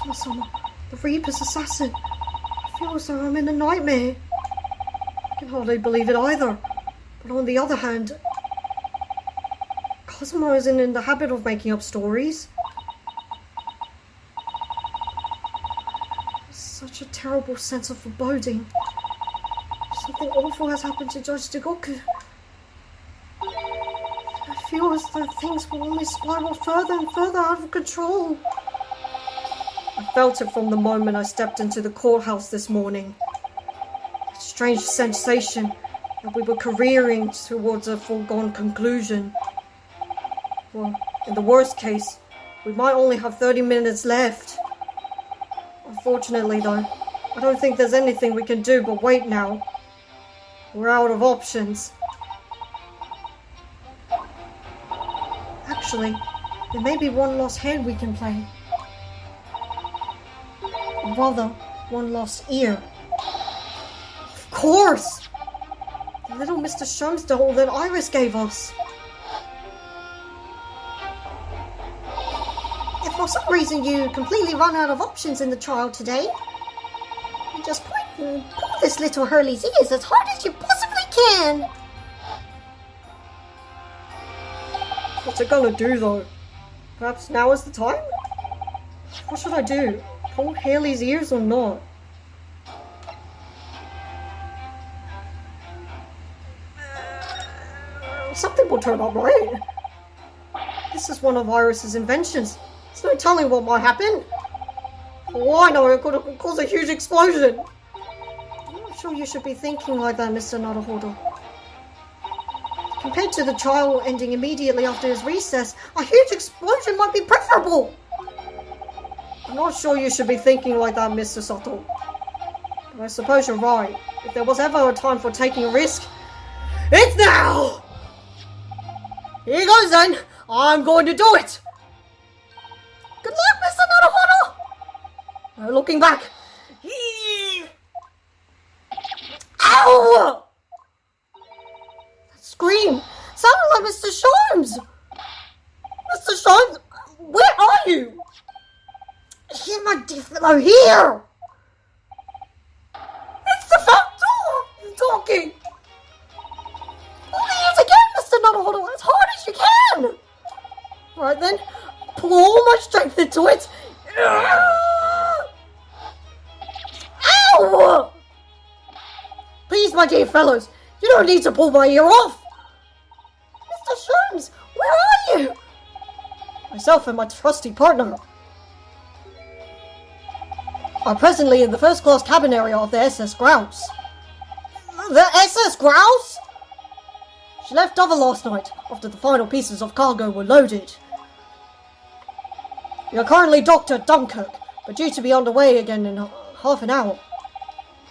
Cosmo-sama, the Reaper's assassin. I feel as though I'm in a nightmare. I can hardly believe it either. But on the other hand, Cosmo isn't in the habit of making up stories. Such a terrible sense of foreboding. Something awful has happened to Judge Jigoku. I feel as though things will only spiral further and further out of control. I felt it from the moment I stepped into the courthouse this morning. A strange sensation that we were careering towards a foregone conclusion. Well, in the worst case, we might only have 30 minutes left. Unfortunately, though, I don't think there's anything we can do but wait now. We're out of options. Actually, there may be one lost hand we can play. Or rather, one lost ear. Of course! The little Mr. Sholmes doll that Iris gave us. If for some reason you completely run out of options in the trial today, you just point and pull this little Hurley's ears as hard as you possibly can. What's it gonna do though? Perhaps now is the time? What should I do? Pull Haley's ears or not? Something will turn up, right? This is one of Iris's inventions. There's no telling what might happen. Oh, I know, it could cause a huge explosion. I'm not sure you should be thinking like that, Mr. Naruhodo. Compared to the trial ending immediately after his recess, a huge explosion might be preferable. I'm not sure you should be thinking like that, Mr. Sato. But I suppose you're right. If there was ever a time for taking a risk, it's now! Here goes then. I'm going to do it. Good luck, Mr. Naruhodo! No looking back. Ow! That scream sounded like Mr. Sholmes. Mr. Sholmes, where are you? Hear my dear fellow here. It's the front door. You're talking. Pull the ears again, Mr. Naruhodo, as hard as you can. Right then, pull all my strength into it. Ow! Please, my dear fellows, you don't need to pull my ear off. Mr. Sholmes, where are you? Myself and my trusty partner are presently in the first-class cabin area of the SS Grouse. The SS Grouse? She left Dover last night, after the final pieces of cargo were loaded. We are currently docked at Dunkirk, but due to be underway again in half an hour.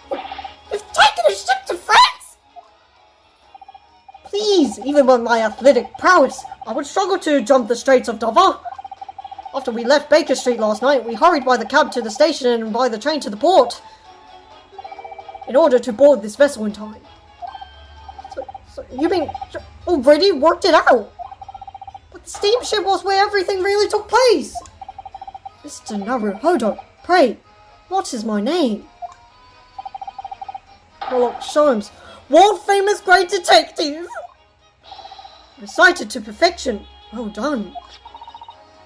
You've taken a ship to France? Please, even with my athletic prowess, I would struggle to jump the Straits of Dover. After we left Baker Street last night, we hurried by the cab to the station and by the train to the port, in order to board this vessel in time. So you mean already worked it out? But the steamship was where everything really took place. Mr. Naruhodo, pray, what is my name? Sherlock Sholmes, world-famous great detective! Recited to perfection. Well done.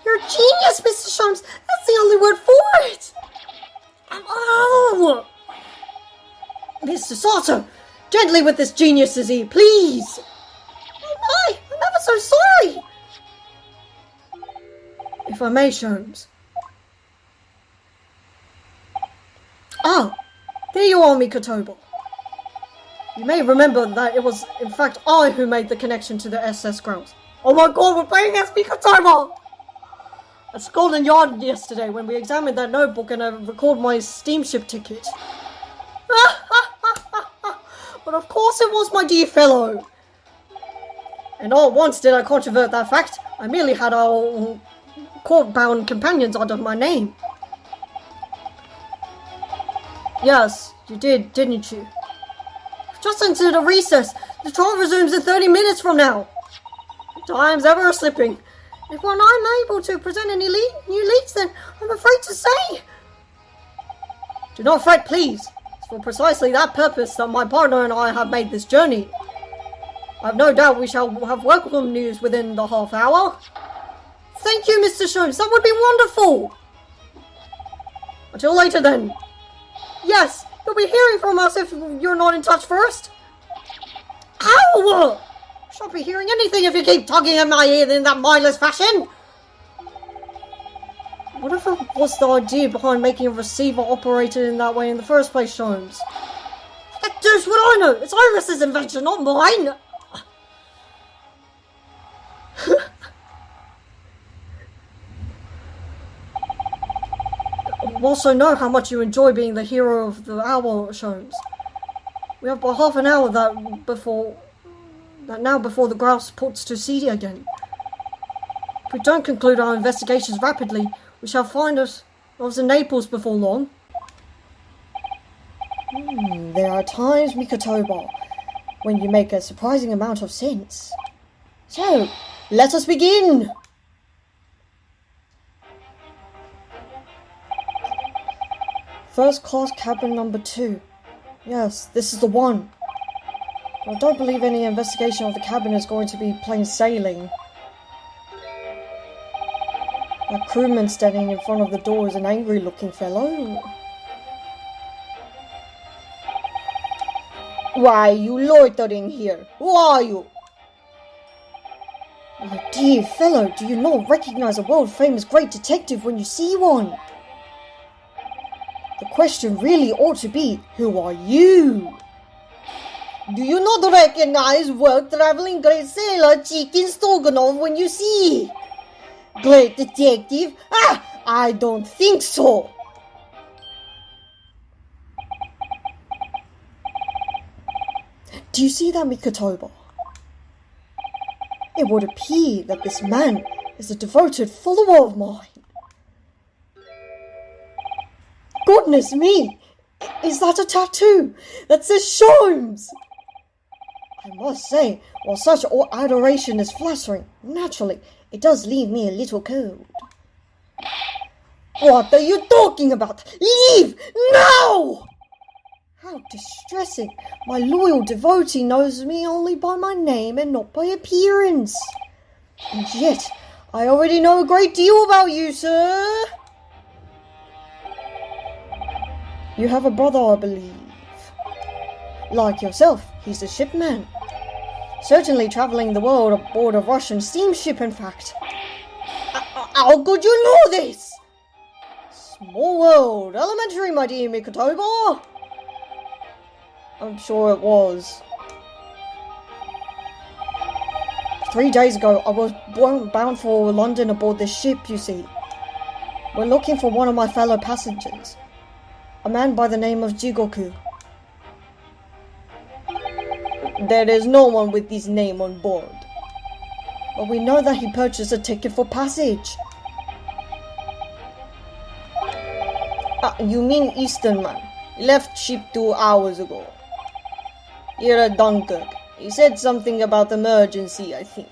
You're a genius, Mr. Sholmes. That's the only word for it. Oh! Mr. Sato, gently with this genius, Izzy, please. Oh my, I'm ever so sorry. If I may, Sholmes. Ah, there you are, Mikotoba. You may remember that it was, in fact, I who made the connection to the SS Grouse. Oh my god, we're playing as Mikotoba! At Scotland Yard yesterday when we examined that notebook and I recorded my steamship ticket. But of course it was, my dear fellow. And not once did I controvert that fact. I merely had our court-bound companions under my name. Yes, you did, didn't you? Just into the recess. The trial resumes in 30 minutes from now. Time's ever slipping. If we're not able to present any new leads, then I'm afraid to say Do not fret, please. It's for precisely that purpose that my partner and I have made this journey. I have no doubt we shall have welcome news within the half hour. Thank you, Mr. Sholmes. That would be wonderful. Until later, then. Yes, you'll be hearing from us if you're not in touch first. Ow! I shan't be hearing anything if you keep tugging at my ear in that mindless fashion. Whatever was the idea behind making a receiver operated in that way in the first place, Sholmes? That deuce what I know! It's Iris's invention, not mine! I also know how much you enjoy being the hero of the hour, Sholmes. We have about half an hour before the grouse puts to sea again. If we don't conclude our investigations rapidly, we shall find ourselves in Naples before long. There are times, Mikotoba, when you make a surprising amount of sense. So, let us begin! First class cabin number 2. Yes, this is the one. But I don't believe any investigation of the cabin is going to be plain sailing. That crewman standing in front of the door is an angry-looking fellow. Why are you loitering here? Who are you? My dear fellow, do you not recognize a world-famous great detective when you see one? The question really ought to be, who are you? Do you not recognize world-traveling great sailor Chicken Stroganoff when you see? Great detective? I don't think so. Do you see that, Mikotoba? It would appear that this man is a devoted follower of mine. Goodness me! Is that a tattoo that says Sholmes? I must say, while such adoration is flattering, naturally, it does leave me a little cold. What are you talking about? Leave! Now! How distressing. My loyal devotee knows me only by my name and not by appearance. And yet, I already know a great deal about you, sir. You have a brother, I believe. Like yourself, he's a shipman. Certainly traveling the world aboard a Russian steamship, in fact. How could you know this? Small world. Elementary, my dear Mikotoba. I'm sure it was. 3 days ago, I was bound for London aboard this ship, you see. We're looking for one of my fellow passengers. A man by the name of Jigoku. There is no one with this name on board. But we know that he purchased a ticket for passage. You mean Eastern man. He left ship 2 hours ago. Here at Dunkirk. He said something about emergency, I think.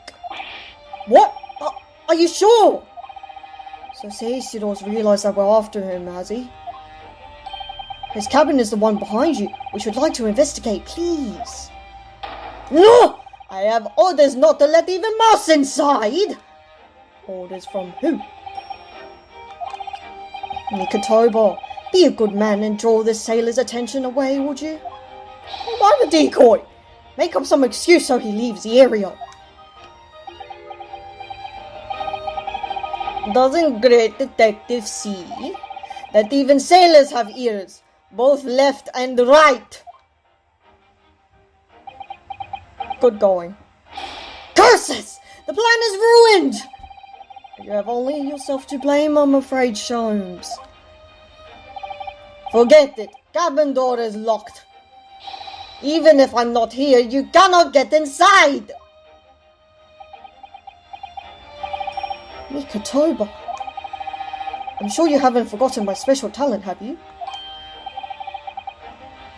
What? Are you sure? So Seishiro's realized that we're after him, has he? His cabin is the one behind you. We should like to investigate, please. No! I have orders not to let even mouse inside! Orders from who? Mikotoba, be a good man and draw this sailor's attention away, would you? I'm a decoy. Make up some excuse so he leaves the area. Doesn't great detective see that even sailors have ears, both left and right? Good going. Curses! The plan is ruined! You have only yourself to blame, I'm afraid, Sholmes. Forget it. Cabin door is locked. Even if I'm not here, you cannot get inside! Mikotoba. I'm sure you haven't forgotten my special talent, have you?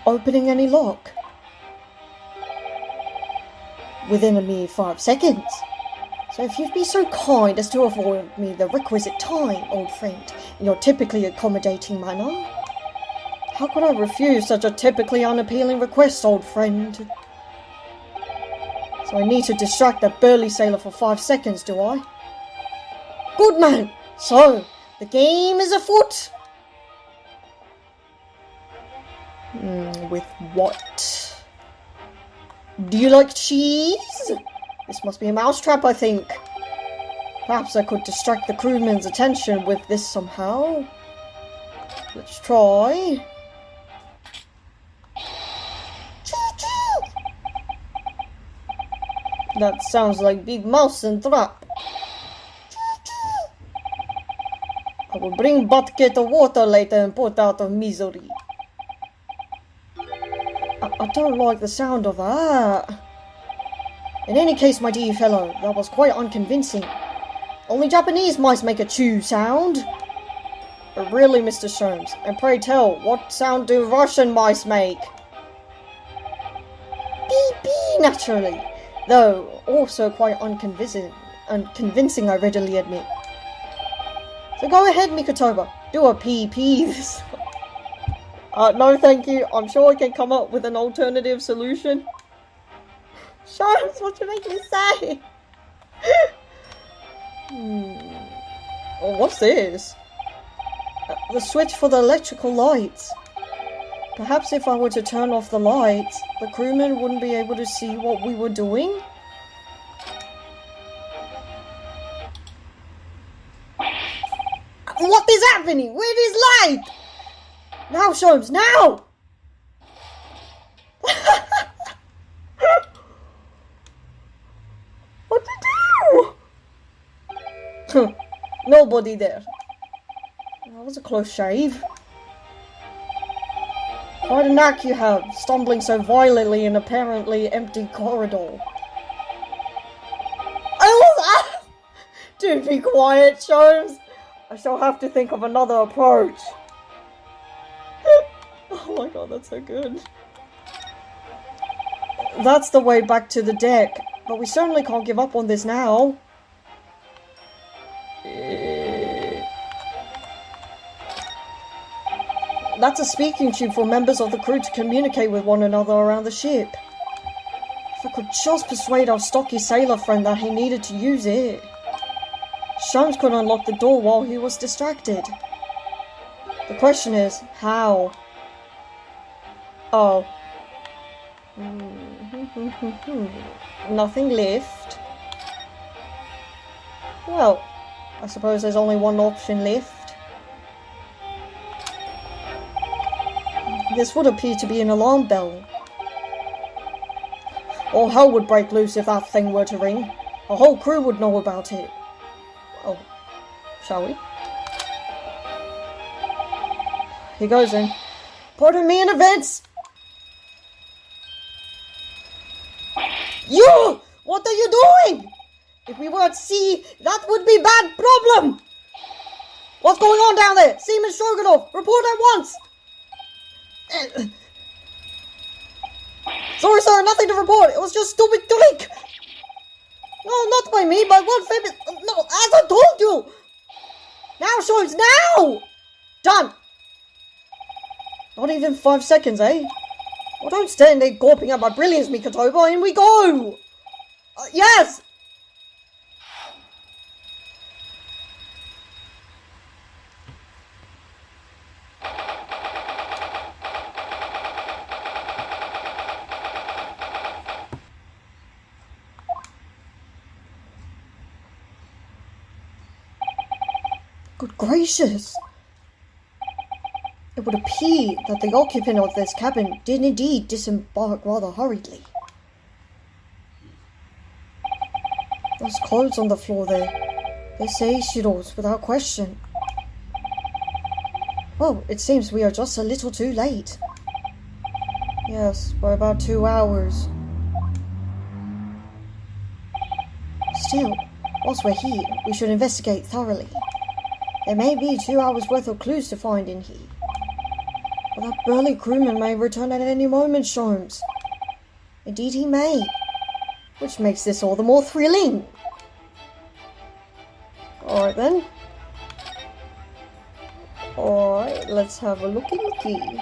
Opening any lock. Within a mere 5 seconds. So if you'd be so kind as to afford me the requisite time, old friend, in your typically accommodating manner. How could I refuse such a typically unappealing request, old friend? So I need to distract that burly sailor for 5 seconds, do I? Good man! So, the game is afoot! With what? Do you like cheese? This must be a mousetrap, I think. Perhaps I could distract the crewman's attention with this somehow. Let's try. That sounds like Big Mouse and Trap. I will bring bucket of water later and put out of misery. I don't like the sound of that. In any case, my dear fellow, that was quite unconvincing. Only Japanese mice make a chew sound. Really, Mr. Sholmes? And pray tell, what sound do Russian mice make? Beep beep, naturally. Though, also quite unconvincing, I readily admit. So go ahead, Mikotoba. Do a PP this one. No thank you. I'm sure I can come up with an alternative solution. Sholmes, what you make me say? Oh, what's this? The switch for the electrical lights. Perhaps if I were to turn off the lights, the crewmen wouldn't be able to see what we were doing? What is happening? Where is light? Now, Sholmes, now! What to do? Nobody there. That was a close shave. Quite a knack you have, stumbling so violently in apparently empty corridor. Do be quiet, Sholmes. I shall have to think of another approach. Oh my god, that's so good. That's the way back to the deck, but we certainly can't give up on this now. That's a speaking tube for members of the crew to communicate with one another around the ship. If I could just persuade our stocky sailor friend that he needed to use it. Sholmes could unlock the door while he was distracted. The question is, how? Oh. Nothing left. Well, I suppose there's only one option left. This would appear to be an alarm bell. All hell would break loose if that thing were to ring. The whole crew would know about it. Oh, shall we? Here goes then. Pardon me in advance! You! What are you doing? If we were at sea, that would be bad problem! What's going on down there? Seaman Stroganov, report at once! Sorry, sir, nothing to report. It was just stupid to leak. No, not by me, by one famous... No, as I told you! Now, Sholmes, now! Done! Not even 5 seconds, eh? Well, don't stand there gawping at my brilliance, Mikotoba. In we go! Yes! Good gracious! It would appear that the occupant of this cabin did indeed disembark rather hurriedly. Those clothes on the floor there, they say Shiro's without question. Well, it seems we are just a little too late. Yes, by about 2 hours. Still, whilst we're here, we should investigate thoroughly. There may be 2 hours worth of clues to find in here. But that burly crewman may return at any moment, Sholmes. Indeed he may. Which makes this all the more thrilling. Alright then. Alright, let's have a looky-looky.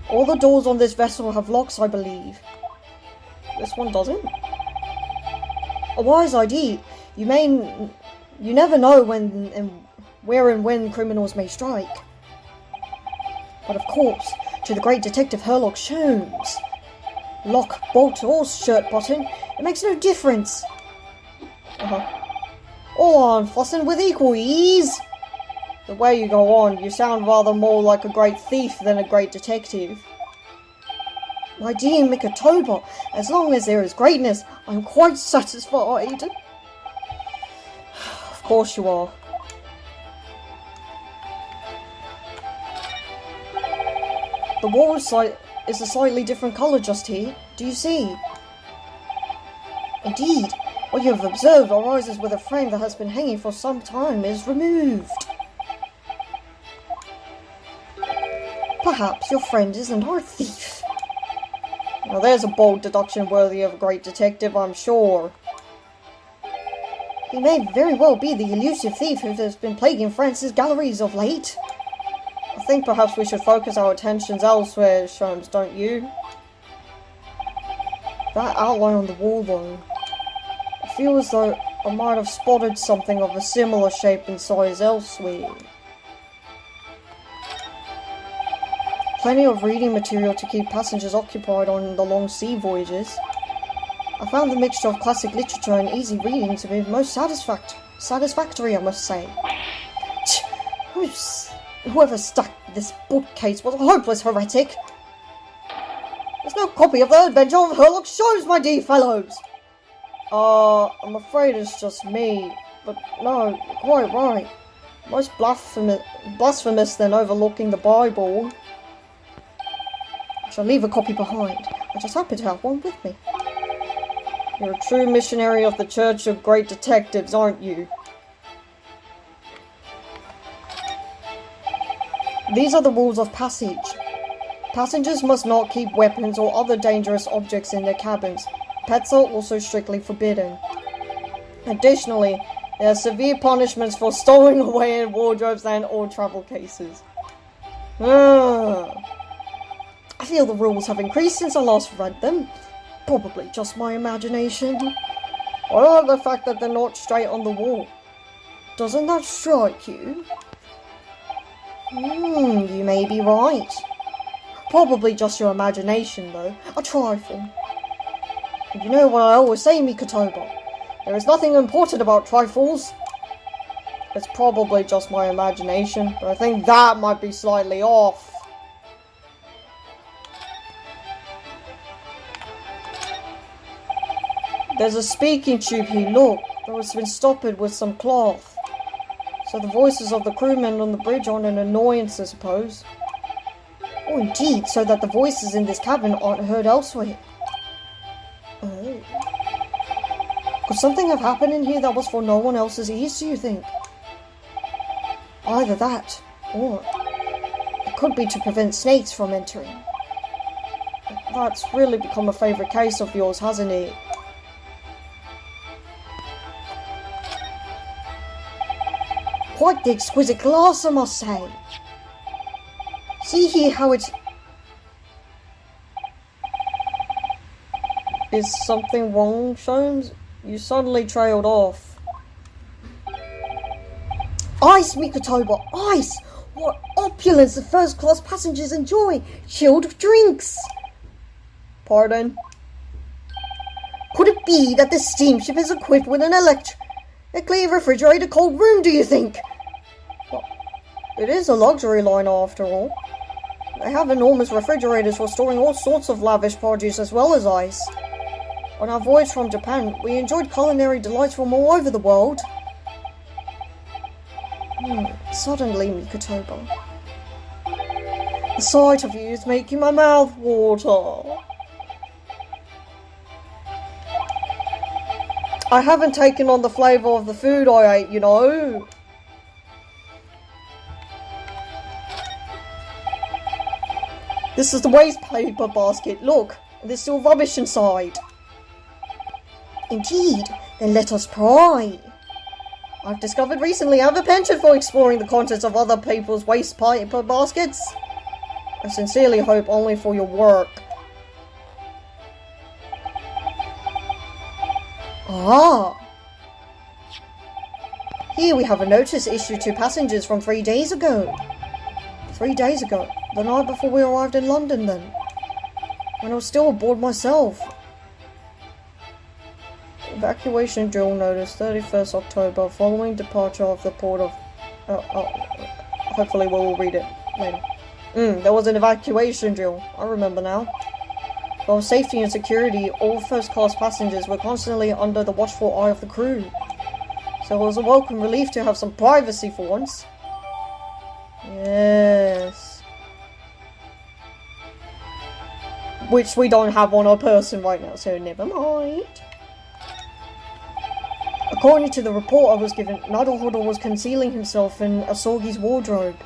All the doors on this vessel have locks, I believe. This one doesn't. A wise idea. You never know where and when criminals may strike. But of course, to the great detective Sherlock Holmes, lock, bolt, or shirt button, it makes no difference. All on, fussing with equal ease. The way you go on, you sound rather more like a great thief than a great detective. My dear Mikotoba, as long as there is greatness, I'm quite satisfied. Of course you are. The wall is a slightly different colour just here. Do you see? Indeed, what you have observed arises with a frame that has been hanging for some time is removed. Perhaps your friend is an art thief. Now there's a bold deduction worthy of a great detective, I'm sure. He may very well be the elusive thief who has been plaguing France's galleries of late. I think perhaps we should focus our attentions elsewhere, Sholmes, don't you? That outline on the wall, though. I feel as though I might have spotted something of a similar shape and size elsewhere. Plenty of reading material to keep passengers occupied on the long sea voyages. I found the mixture of classic literature and easy reading to be most satisfactory, I must say. Whoever stuck this bookcase was a hopeless heretic. There's no copy of the Adventure of Sherlock Holmes, my dear fellows. I'm afraid it's just me, but no, you're quite right. Most blasphemous than overlooking the Bible. I shall leave a copy behind. I just happen to have one with me. You're a true missionary of the Church of Great Detectives, aren't you? These are the rules of passage. Passengers must not keep weapons or other dangerous objects in their cabins. Pets are also strictly forbidden. Additionally, there are severe punishments for stowing away in wardrobes and or travel cases. I feel the rules have increased since I last read them. Probably just my imagination. Or the fact that they're not straight on the wall. Doesn't that strike you? You may be right. Probably just your imagination, though. A trifle. And you know what I always say, Mikotoba? There is nothing important about trifles. It's probably just my imagination, but I think that might be slightly off. There's a speaking tube here, look. It has been stopped with some cloth. So the voices of the crewmen on the bridge aren't an annoyance, I suppose. Oh, indeed, so that the voices in this cabin aren't heard elsewhere. Oh. Could something have happened in here that was for no one else's ears, do you think? Either that, or it could be to prevent snakes from entering. That's really become a favourite case of yours, hasn't it? Quite the exquisite glass, I must say. See here how it's... Is something wrong, Sholmes? You suddenly trailed off. Ice, Mikotoba, ice! What opulence the first-class passengers enjoy! Chilled drinks! Pardon? Could it be that the steamship is equipped with an electrically refrigerated cold room, do you think? Well, it is a luxury liner after all. They have enormous refrigerators for storing all sorts of lavish produce as well as ice. On our voyage from Japan, we enjoyed culinary delights from all over the world. Suddenly, Mikotoba, the sight of you is making my mouth water. I haven't taken on the flavour of the food I ate, you know. This is the waste paper basket, look. There's still rubbish inside. Indeed, then let us pry. I've discovered recently I have a penchant for exploring the contents of other people's waste paper baskets. I sincerely hope only for your work. Ah! Here we have a notice issued to passengers from 3 days ago. 3 days ago? The night before we arrived in London then. When I was still aboard myself. Evacuation drill notice, 31st October, following departure of the port of... hopefully we'll read it later. There was an evacuation drill. I remember now. For safety and security, all first-class passengers were constantly under the watchful eye of the crew. So it was a welcome relief to have some privacy for once. Yes. Which we don't have on our person right now, so never mind. According to the report I was given, Naruhodo was concealing himself in Asogi's wardrobe.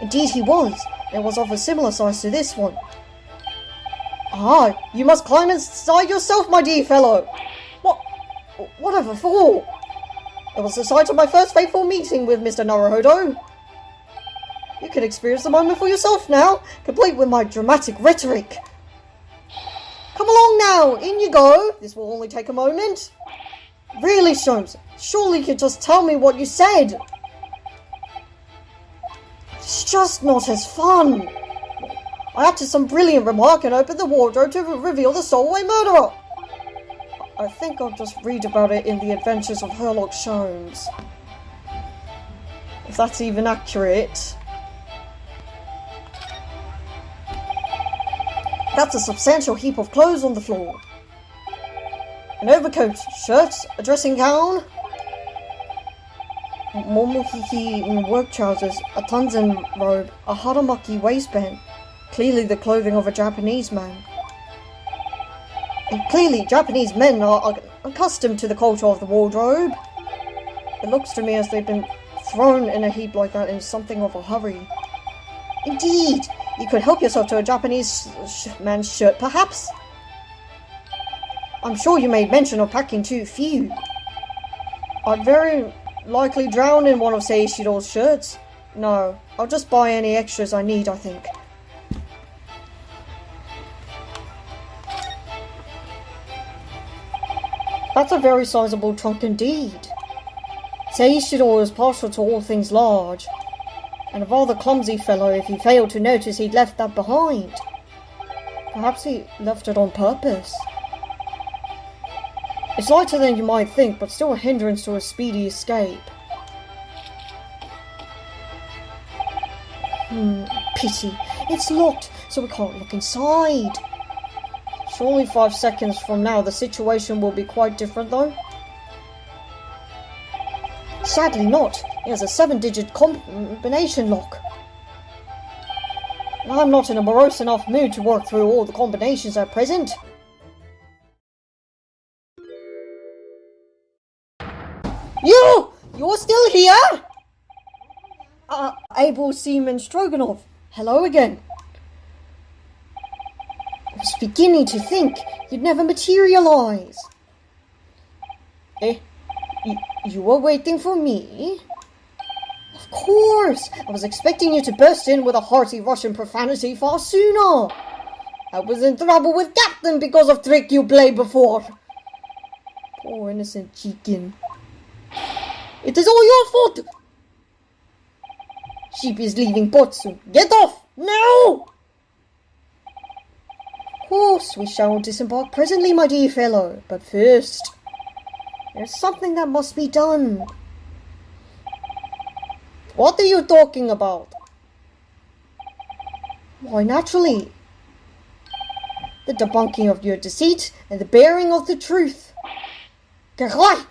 Indeed he was. It was of a similar size to this one. Ah, you must climb inside yourself, my dear fellow. Whatever for? It was the site of my first fateful meeting with Mr. Naruhodo. You can experience the moment for yourself now, complete with my dramatic rhetoric. Come along now, in you go. This will only take a moment. Really, Sholmes, surely you could just tell me what you said. It's just not as fun. I uttered some brilliant remark and opened the wardrobe to reveal the Solway murderer. I think I'll just read about it in The Adventures of Herlock Sholmes. If that's even accurate. That's a substantial heap of clothes on the floor. An overcoat, shirts, a dressing gown, Momohiki in work trousers, a Tanzen robe, a Haramaki waistband. Clearly the clothing of a Japanese man. And clearly, Japanese men are accustomed to the culture of the wardrobe. It looks to me as they've been thrown in a heap like that in something of a hurry. Indeed, you could help yourself to a Japanese man's shirt, perhaps? I'm sure you made mention of packing too few. I'd very likely drown in one of Seishiro's shirts. No, I'll just buy any extras I need, I think. That's a very sizable trunk indeed. Seishiro is partial to all things large, and a rather clumsy fellow if he failed to notice he'd left that behind. Perhaps he left it on purpose. It's lighter than you might think, but still a hindrance to a speedy escape. Pity. It's locked, so we can't look inside. Surely 5 seconds from now the situation will be quite different though. Sadly not. It has a 7-digit combination lock. And I'm not in a morose enough mood to work through all the combinations at present. You're still here? Able Seaman Stroganov. Hello again. I was beginning to think you'd never materialize. You were waiting for me? Of course! I was expecting you to burst in with a hearty Russian profanity far sooner. I was in trouble with Captain because of trick you played before. Poor innocent chicken. It is all your fault! Ship is leaving port soon. Get off! Now! Of course, we shall disembark presently, my dear fellow. But first, there's something that must be done. What are you talking about? Why, naturally. The debunking of your deceit and the bearing of the truth. Geroi!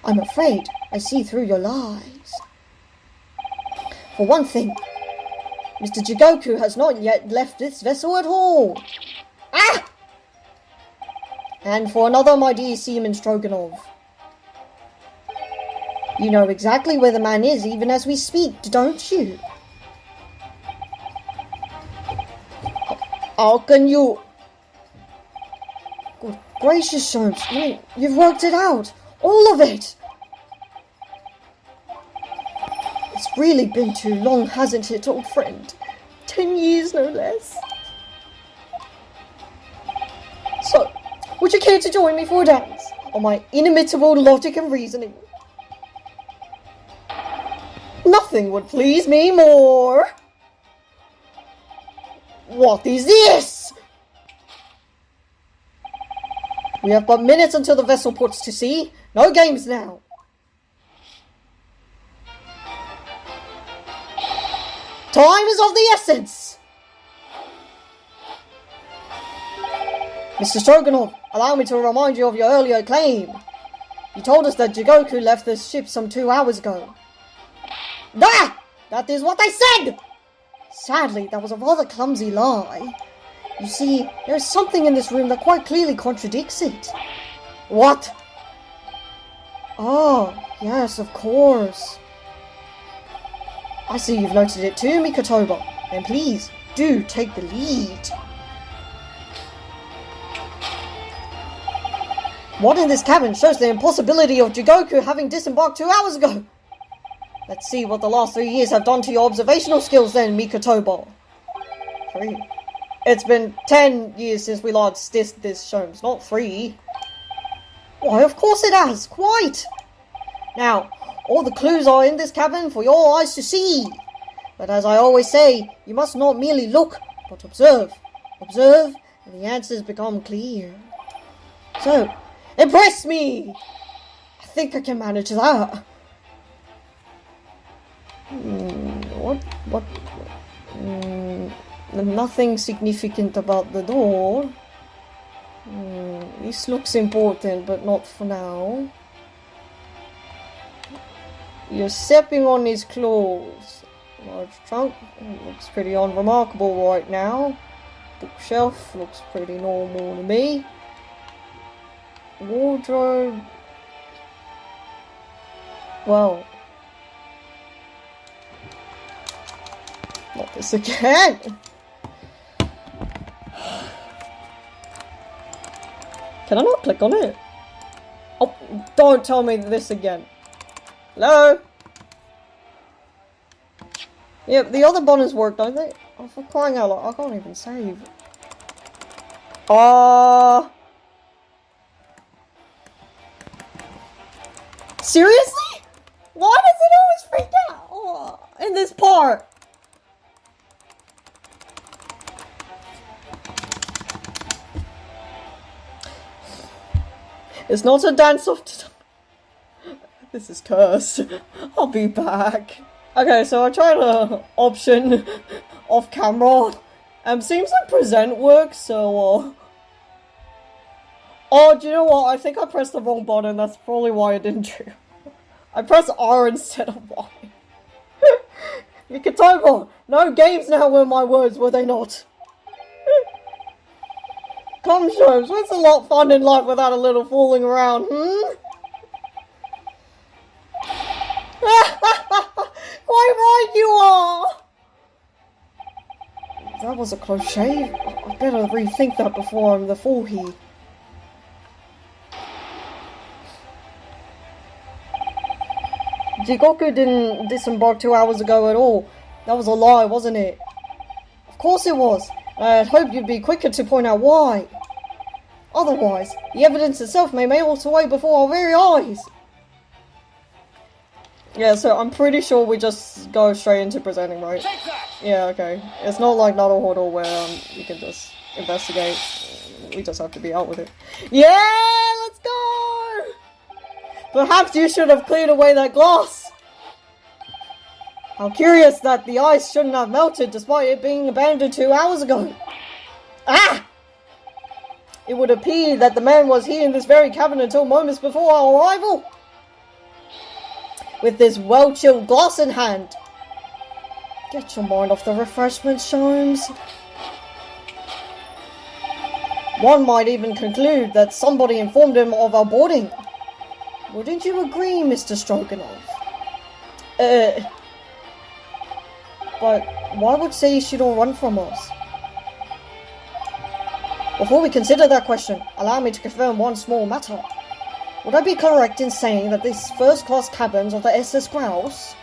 I'm afraid I see through your lies. For one thing, Mr. Jigoku has not yet left this vessel at all. Ah! And for another, my dear Seaman Stroganov. You know exactly where the man is, even as we speak, don't you? How can you... Good gracious, Sholmes, you've worked it out. All of it! It's really been too long, hasn't it, old friend? 10 years, no less. So, would you care to join me for a dance on my inimitable logic and reasoning? Nothing would please me more. What is this? We have but minutes until the vessel puts to sea. No games now. Time is of the essence. Mr. Stroganoff, allow me to remind you of your earlier claim. You told us that Jigoku left the ship some 2 hours ago. That is what I said! Sadly, that was a rather clumsy lie. You see, there is something in this room that quite clearly contradicts it. What? Oh, yes, of course. I see you've noted it too, Mikotoba. Then please, do take the lead. What in this cabin shows the impossibility of Jigoku having disembarked 2 hours ago? Let's see what the last 3 years have done to your observational skills then, Mikotoba. 3. It's been 10 years since we last did this, Sholmes, not 3. Why, of course it has, quite. Now, all the clues are in this cabin for your eyes to see. But as I always say, you must not merely look, but observe. Observe, and the answers become clear. So, impress me! I think I can manage that. What? Nothing significant about the door. This looks important, but not for now. You're stepping on his clothes. Large trunk looks pretty unremarkable right now. Bookshelf looks pretty normal to me. Wardrobe. Well. Not this again. Can I not click on it? Oh, don't tell me this again. Hello? Yeah, the other banners work, don't they? Oh, for crying out loud, I can't even save. Seriously? Why does it always freak out in this part? It's not a dance off. This is cursed. I'll be back. Okay, so I tried a option off camera. Seems like present works, so oh, do you know what? I think I pressed the wrong button. That's probably why it didn't do. I pressed R instead of Y. Mikotoba, no games now were my words, were they not? Come, Sholmes, what's a lot of fun in life without a little fooling around, Quite right you are! That was a close shave. I better rethink that before I'm the fool here. Jigoku didn't disembark 2 hours ago at all. That was a lie, wasn't it? Of course it was. I'd hoped you'd be quicker to point out why. Otherwise, the evidence itself may melt away before our very eyes. Yeah, so I'm pretty sure we just go straight into presenting, right? Yeah, okay. It's not like Naruhodo where you can just investigate. We just have to be out with it. Yeah, let's go! Perhaps you should have cleared away that glass. How curious that the ice shouldn't have melted despite it being abandoned 2 hours ago. Ah! It would appear that the man was here in this very cabin until moments before our arrival. With this well-chilled glass in hand. Get your mind off the refreshments, Sholmes. One might even conclude that somebody informed him of our boarding. Wouldn't you agree, Mr. Stroganoff? But why would Seishiro run from us? Before we consider that question, allow me to confirm one small matter. Would I be correct in saying that these first-class cabins of the SS Grouse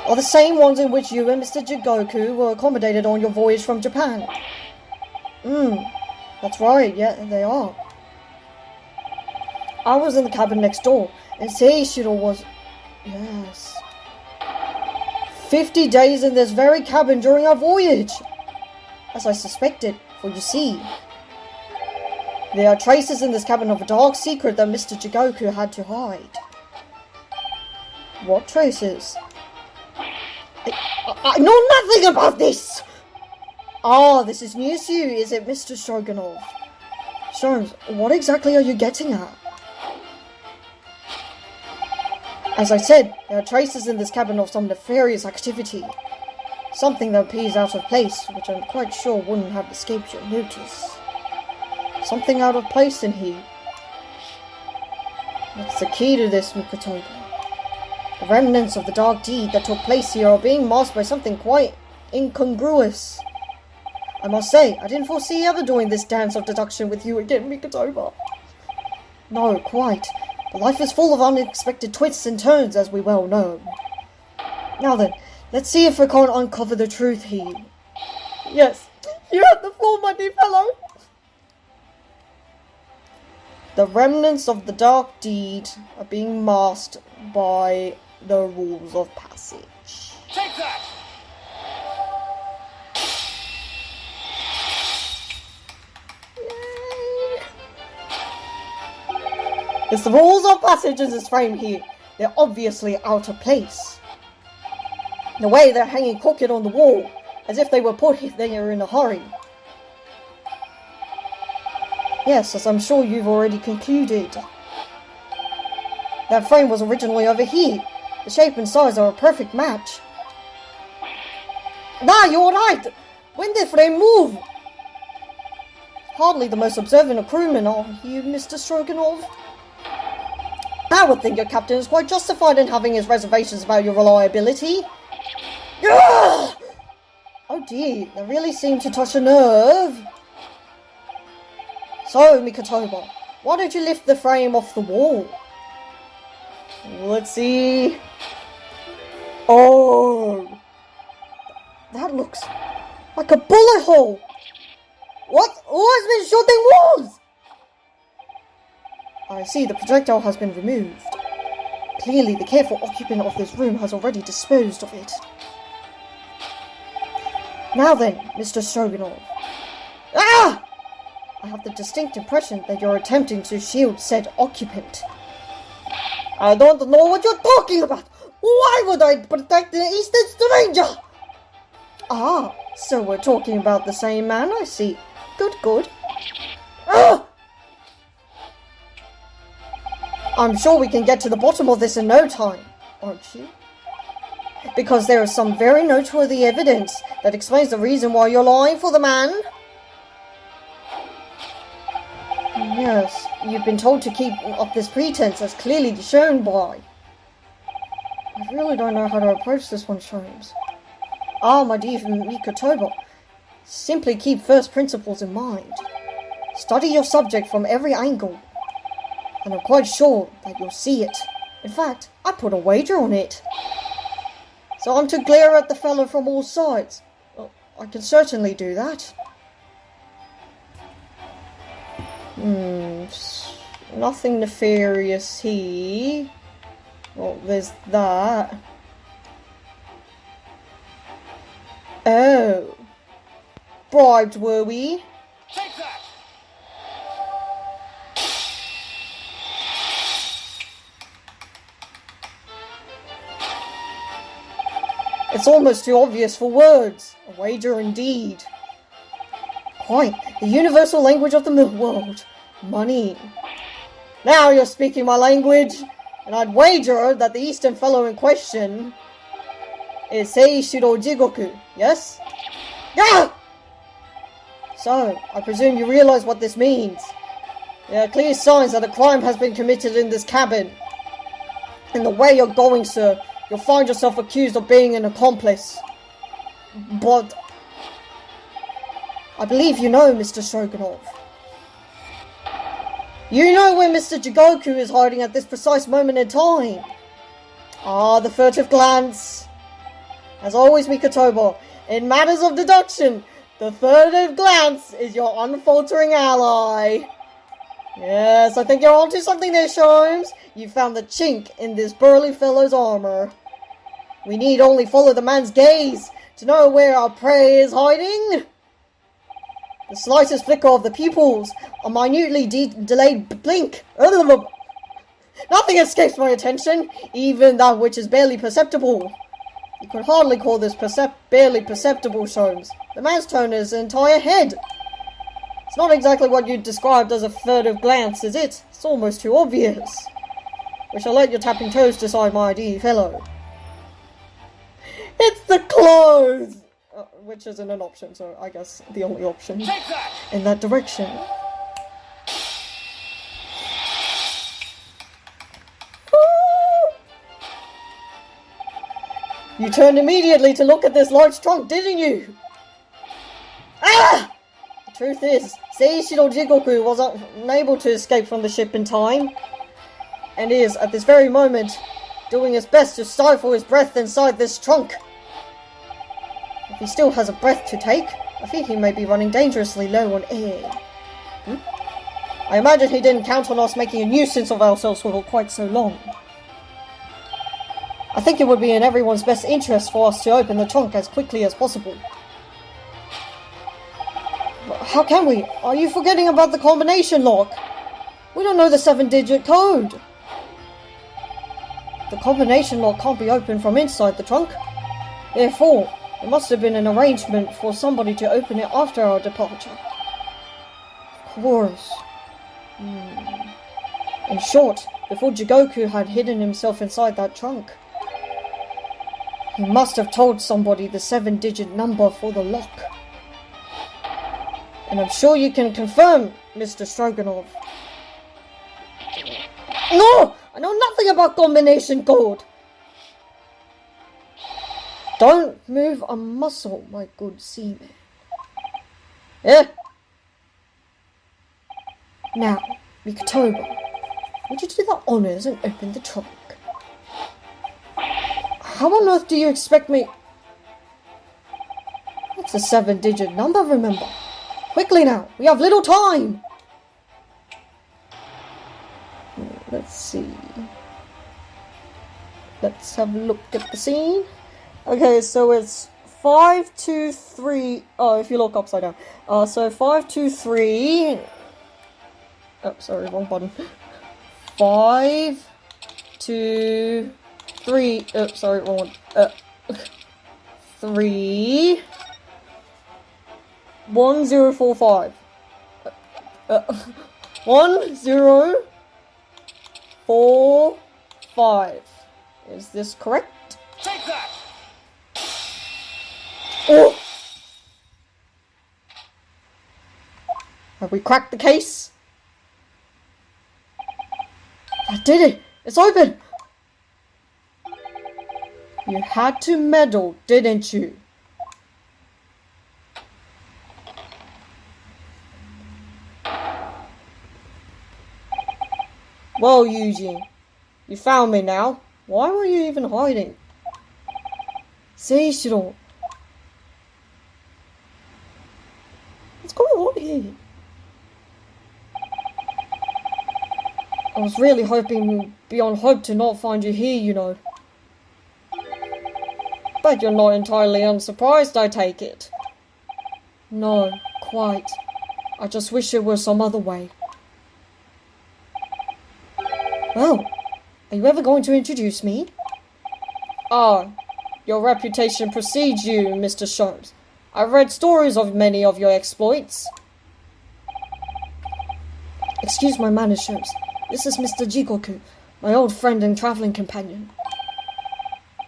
are the same ones in which you and Mr. Jigoku were accommodated on your voyage from Japan. That's right, yeah, they are. I was in the cabin next door, and Seishiro was... Yes. 50 days in this very cabin during our voyage! As I suspected, for you see, there are traces in this cabin of a dark secret that Mr. Jigoku had to hide. What traces? I know nothing about this! Ah, this is news to you, is it, Mr. Stroganov? Sholmes, what exactly are you getting at? As I said, there are traces in this cabin of some nefarious activity. Something that appears out of place, which I'm quite sure wouldn't have escaped your notice. Something out of place in here. That's the key to this, Mikotoba. The remnants of the dark deed that took place here are being masked by something quite incongruous. I must say, I didn't foresee ever doing this dance of deduction with you again, Mikotoba. No, quite. But life is full of unexpected twists and turns, as we well know. Now then, let's see if we can't uncover the truth here. Yes, you're at the floor, my dear fellow. The remnants of the dark deed are being masked by the rules of passage. Take that! It's the rules of passage in this frame here. They're obviously out of place. The way they're hanging crooked on the wall, as if they were put there in a hurry. Yes, as I'm sure you've already concluded. That frame was originally over here. The shape and size are a perfect match. Ah, you're right! When did the frame move? Hardly the most observant of crewmen, are you, Mr. Stroganov? I would think your captain is quite justified in having his reservations about your reliability. Ugh! Oh dear, that really seemed to touch a nerve. So, Mikotoba, why don't you lift the frame off the wall? Let's see. Oh, that looks like a bullet hole. What? Who has been shooting walls? I see the projectile has been removed. Clearly, the careful occupant of this room has already disposed of it. Now then, Mr. Stroganov. Ah! I have the distinct impression that you're attempting to shield said occupant. I don't know what you're talking about! Why would I protect the Eastern stranger? Ah, so we're talking about the same man, I see. Good, good. Ah! I'm sure we can get to the bottom of this in no time, aren't you? Because there is some very noteworthy evidence that explains the reason why you're lying for the man. Yes, you've been told to keep up this pretense, as clearly shown by... I really don't know how to approach this one, Sholmes. Ah, my dear Mikotoba, simply keep first principles in mind. Study your subject from every angle, and I'm quite sure that you'll see it. In fact, I put a wager on it. So I'm to glare at the fellow from all sides. Well, I can certainly do that. Nothing nefarious here. Well, there's that. Oh. Bribed, were we? Take that! It's almost too obvious for words. A wager indeed. Quite the universal language of the mill world. Money. Now you're speaking my language, and I'd wager that the Eastern fellow in question is Seishiro Jigoku, yes? Yeah! So, I presume you realize what this means. There are clear signs that a crime has been committed in this cabin. In the way you're going, sir, you'll find yourself accused of being an accomplice. But I believe you know, Mr. Stroganov. You know where Mr. Jigoku is hiding at this precise moment in time. Ah, the furtive glance. As always, Mikotoba, in matters of deduction, the furtive glance is your unfaltering ally. Yes, I think you're onto something there, Sholmes. You found the chink in this burly fellow's armor. We need only follow the man's gaze to know where our prey is hiding. The slightest flicker of the pupils, a minutely delayed blink. Nothing escapes my attention, even that which is barely perceptible. You could hardly call this barely perceptible, Sholmes. The man's tone is an entire head. It's not exactly what you described as a furtive glance, is it? It's almost too obvious. We shall let your tapping toes decide, my dear fellow. It's the clothes! Which isn't an option, so I guess the only option in that direction. You turned immediately to look at this large trunk, didn't you? Ah! The truth is, Seishiro Jigoku was unable to escape from the ship in time, and is, at this very moment, doing his best to stifle his breath inside this trunk. If he still has a breath to take, I think he may be running dangerously low on air. I imagine he didn't count on us making a nuisance of ourselves for quite so long. I think it would be in everyone's best interest for us to open the trunk as quickly as possible. But how can we? Are you forgetting about the combination lock? We don't know the 7-digit code. The combination lock can't be opened from inside the trunk. Therefore, it must have been an arrangement for somebody to open it after our departure. Of course. In short, before Jigoku had hidden himself inside that trunk, he must have told somebody the 7-digit number for the lock. And I'm sure you can confirm, Mr. Stroganov. No! I know nothing about combination code! Don't move a muscle, my good seaman. Yeah? Now, Mikotoba, would you do the honors and open the trunk? How on earth do you expect me... That's a 7-digit number, remember? Quickly now, we have little time! Let's see. Let's have a look at the scene. Okay, so it's 5, 2, 3... Oh, if you look upside down. So 5, 2, 3... Oh, sorry, wrong button. 5, 2, 3... Oh, sorry, wrong one. 3... 1, 0, 4, 5. 1, 0, 4, 5. Is this correct? Take that! Oh! Have we cracked the case? I did it! It's open! You had to meddle, didn't you? Well, Eugene, you found me now. Why were you even hiding? Seishiro. What's going on here? I was really hoping beyond hope to not find you here, you know. But you're not entirely unsurprised, I take it. No, quite. I just wish it were some other way. Well, are you ever going to introduce me? Ah, your reputation precedes you, Mr. Sholmes. I've read stories of many of your exploits. Excuse my manners, Sholmes. This is Mr. Jigoku, my old friend and travelling companion.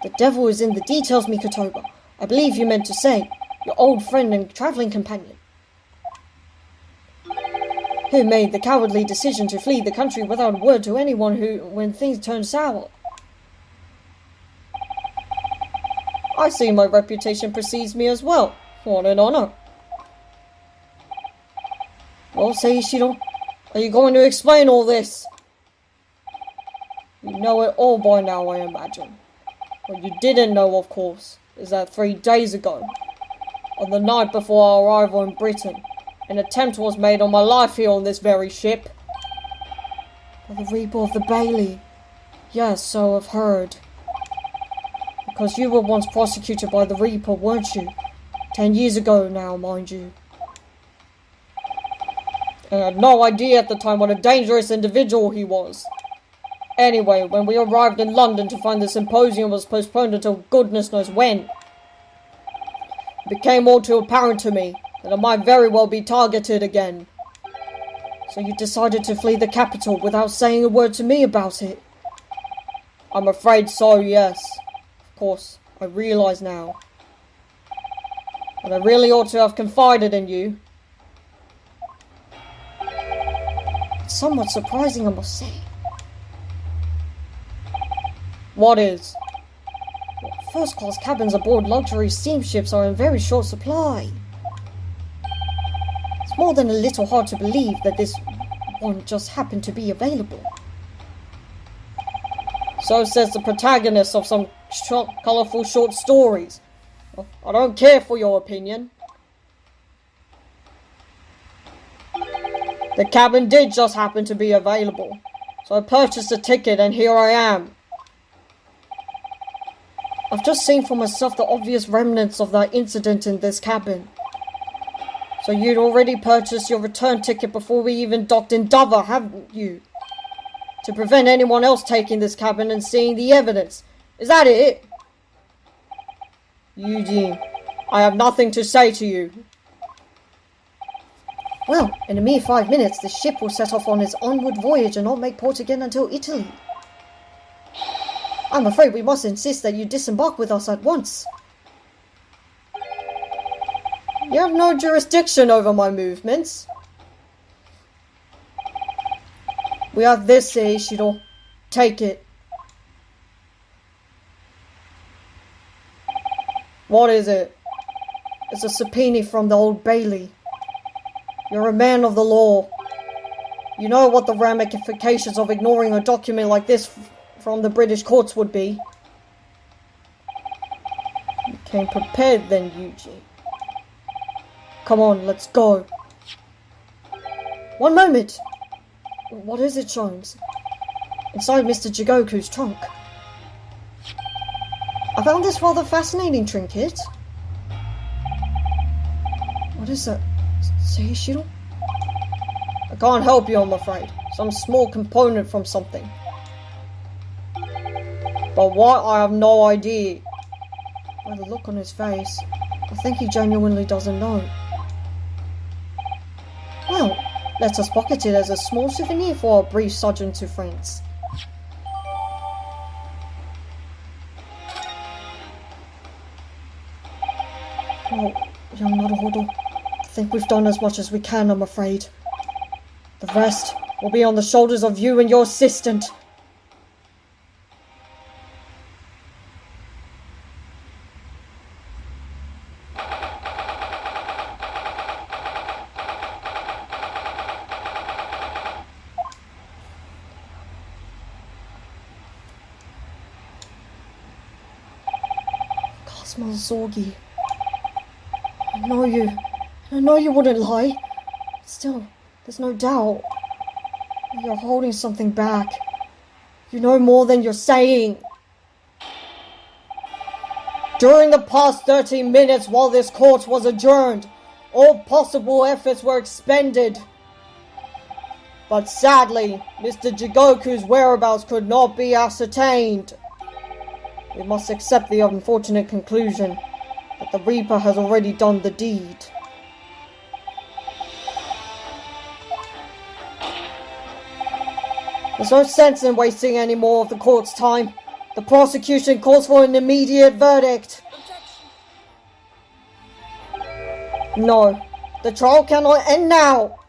The devil is in the details, Mikotoba. I believe you meant to say, your old friend and travelling companion. Who made the cowardly decision to flee the country without word to anyone when things turned sour. I see my reputation precedes me as well. What an honor. Well, Seishiro, are you going to explain all this? You know it all by now, I imagine. Well, you didn't know, of course. is that 3 days ago, on the night before our arrival in Britain, an attempt was made on my life here on this very ship. By the Reaper of the Bailey. Yes, so I've heard. Because you were once prosecuted by the Reaper, weren't you? 10 years ago now, mind you. And I had no idea at the time what a dangerous individual he was. Anyway, when we arrived in London to find the symposium was postponed until goodness knows when, it became all too apparent to me that I might very well be targeted again. So you decided to flee the capital without saying a word to me about it? I'm afraid so, yes. Of course, I realise now. But I really ought to have confided in you. It's somewhat surprising, I must say. What is? First-class cabins aboard luxury steamships are in very short supply. It's more than a little hard to believe that this one just happened to be available. So says the protagonist of some colourful short stories. I don't care for your opinion. The cabin did just happen to be available, so I purchased a ticket and here I am. I've just seen for myself the obvious remnants of that incident in this cabin. So you'd already purchased your return ticket before we even docked in Dover, haven't you? To prevent anyone else taking this cabin and seeing the evidence. Is that it? Eugene, I have nothing to say to you. Well, in a mere 5 minutes, the ship will set off on its onward voyage and not make port again until Italy. I'm afraid we must insist that you disembark with us at once. You have no jurisdiction over my movements. We have this, Ishiro. Take it. What is it? It's a subpoena from the Old Bailey. You're a man of the law. You know what the ramifications of ignoring a document like this from the British courts would be. You came prepared then, Eugene. Come on, let's go. One moment. What is it, Jones? Inside Mr. Jigoku's trunk. I found this rather fascinating trinket. What is that? Seishiro? I can't help you, I'm afraid. Some small component from something. But what? I have no idea. By the look on his face, I think he genuinely doesn't know. Well, let us pocket it as a small souvenir for our brief sojourn to France. Oh, young Naruhodo, I think we've done as much as we can, I'm afraid. The rest will be on the shoulders of you and your assistant. Cosmo Zorgi. I know you wouldn't lie. Still, there's no doubt. You're holding something back. You know more than you're saying. During the past 13 minutes while this court was adjourned, all possible efforts were expended. But sadly, Mr. Jigoku's whereabouts could not be ascertained. We must accept the unfortunate conclusion that the Reaper has already done the deed. There's no sense in wasting any more of the court's time. The prosecution calls for an immediate verdict. No, the trial cannot end now.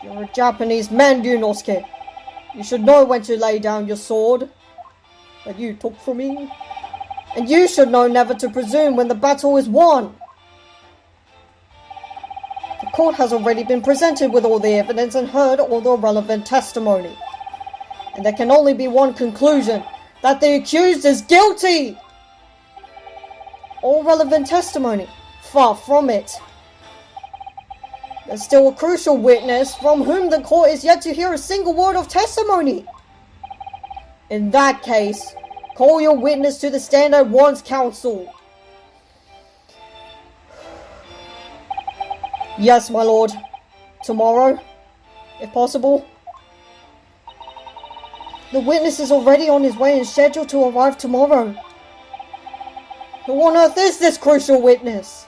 You're a Japanese man, Ryunosuke. You should know when to lay down your sword that you took from me. And you should know never to presume when the battle is won. The court has already been presented with all the evidence and heard all the relevant testimony. And there can only be one conclusion, that the accused is guilty! all relevant testimony. Far from it. There's still a crucial witness from whom the court is yet to hear a single word of testimony. In that case, call your witness to the stand at once, counsel. Yes, my lord. Tomorrow, if possible. The witness is already on his way and scheduled to arrive tomorrow. Who on earth is this crucial witness?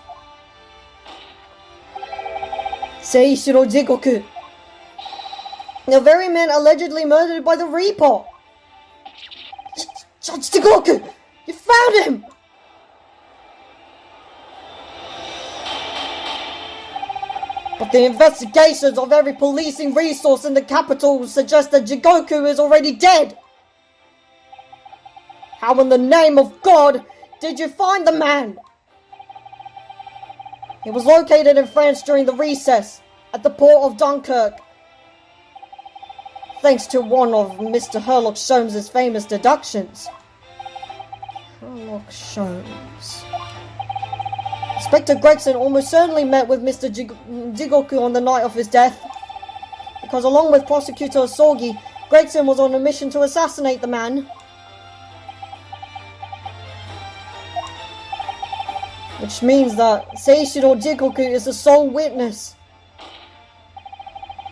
Seishiro Jigoku. The very man allegedly murdered by the Reaper. Judge Jigoku! You found him! But the investigations of every policing resource in the capital suggest that Jigoku is already dead. How in the name of God did you find the man? He was located in France during the recess at the port of Dunkirk. Thanks to one of Mr. Herlock Sholmes' famous deductions. Herlock Sholmes. Inspector Gregson almost certainly met with Mr. Jigoku on the night of his death, because along with Prosecutor Osugi, Gregson was on a mission to assassinate the man. Which means that Seishiro Jigoku is the sole witness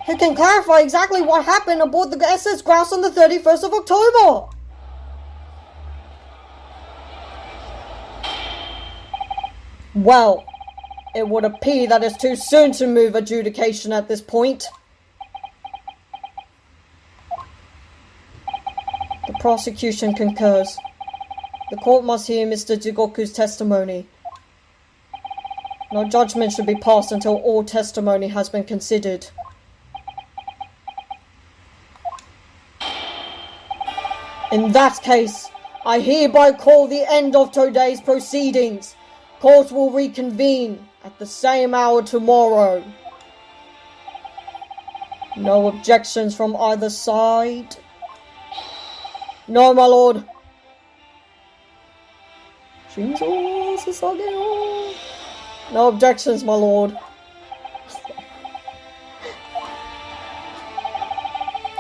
who can clarify exactly what happened aboard the SS Grouse on the 31st of October. Well, it would appear that it's too soon to move adjudication at this point. The prosecution concurs. The court must hear Mr. Jigoku's testimony. No judgment should be passed until all testimony has been considered. In that case, I hereby call the end of today's proceedings. Court will reconvene at the same hour tomorrow. No objections from either side? No, my lord. No objections, my lord.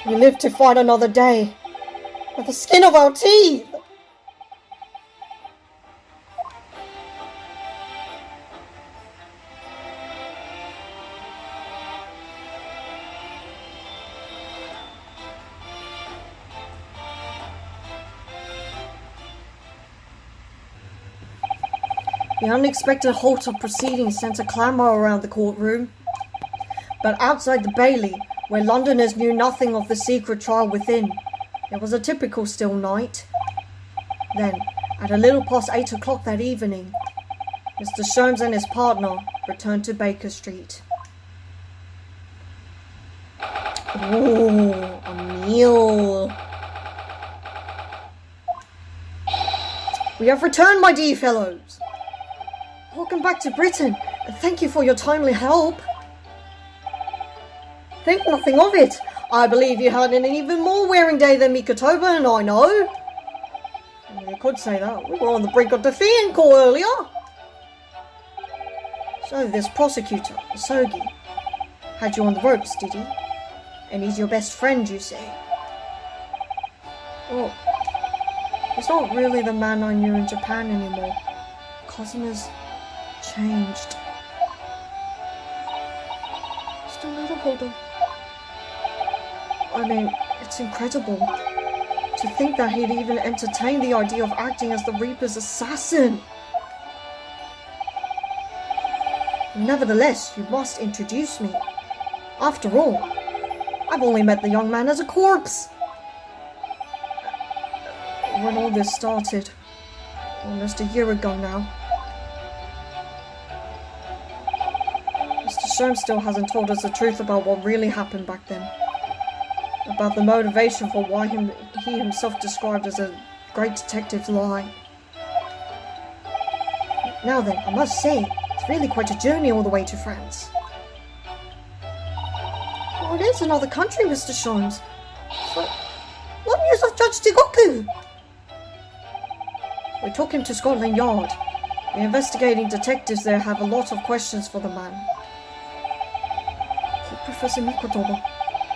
We live to fight another day. With the skin of our teeth! The unexpected halt of proceedings sent a clamour around the courtroom. But outside the Bailey, where Londoners knew nothing of the secret trial within, it was a typical still night. Then, at a little past 8 o'clock that evening, Mr. Sholmes and his partner returned to Baker Street. Ooh, a meal. We have returned, my dear fellows. Welcome back to Britain, and thank you for your timely help. Think nothing of it. I believe you had an even more wearing day than Mikotoba and I know. You could say that. We were on the brink of defeat in court earlier. So this prosecutor, Osugi, had you on the ropes, did he? And he's your best friend, you say? Oh, he's not really the man I knew in Japan anymore. Cosmo's changed. Still not a holder. I mean, it's incredible to think that he'd even entertained the idea of acting as the Reaper's assassin. Nevertheless, you must introduce me. After all, I've only met the young man as a corpse. When all this started, almost a year ago now, Mr. Sholmes still hasn't told us the truth about what really happened back then. About the motivation for why he himself described as a great detective's lie. Now then, I must say, it's really quite a journey all the way to France. Oh, it is another country, Mr. Sholmes. But what news of Judge Jigoku? We took him to Scotland Yard. The investigating detectives there have a lot of questions for the man. Professor Mikotoba.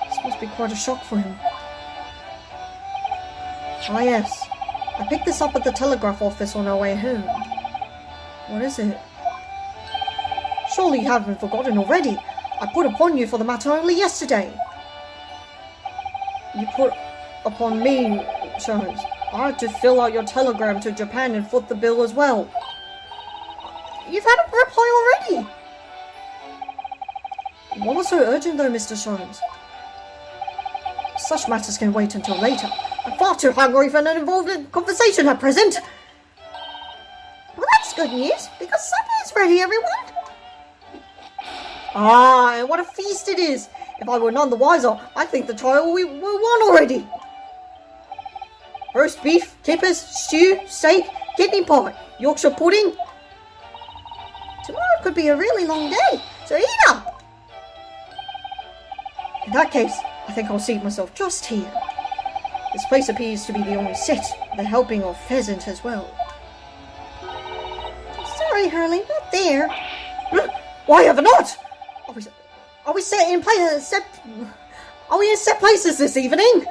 This must be quite a shock for him. Ah yes. I picked this up at the telegraph office on our way home. What is it? Surely you haven't forgotten already. I put upon you for the matter only yesterday. You put upon me, Jones. I had to fill out your telegram to Japan and foot the bill as well. You've had a reply already. What was so urgent though, Mr. Sholmes? Such matters can wait until later. I'm far too hungry for an involved conversation at present. Well, that's good news, because supper is ready, everyone. Ah, and what a feast it is! If I were none the wiser, I think the trial we won already. Roast beef, kippers, stew, steak, kidney pie, Yorkshire pudding. Tomorrow could be a really long day, so eat up! In that case, I think I'll seat myself just here. This place appears to be the only set, the helping of pheasant as well. Sorry, Hurley, not there. Why ever not? Are we set in Are we in set places this evening?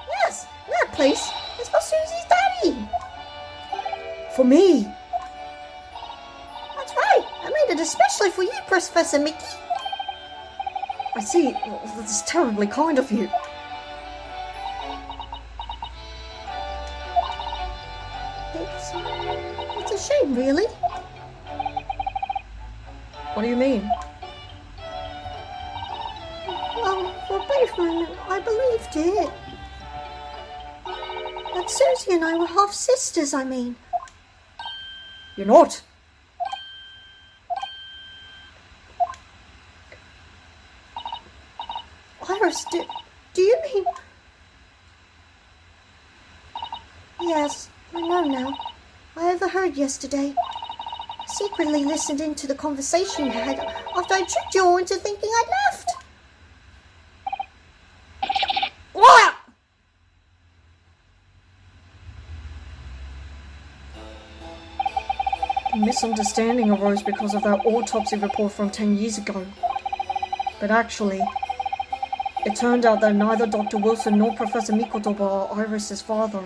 Yes, that place is for Susie's daddy. For me. That's right. I made it especially for you, Professor Mickey. I see. That's terribly kind of you. It's a shame, really. What do you mean? Well, for a brief moment, I believed it. That Susie and I were half-sisters, I mean. You're not. Iris, do you mean... Yes, I know now. I overheard yesterday. I secretly listened into the conversation you had after I tricked you all into thinking I'd left. What? The misunderstanding arose because of that autopsy report from 10 years ago. But actually, it turned out that neither Dr. Wilson nor Professor Mikotoba are Iris's father.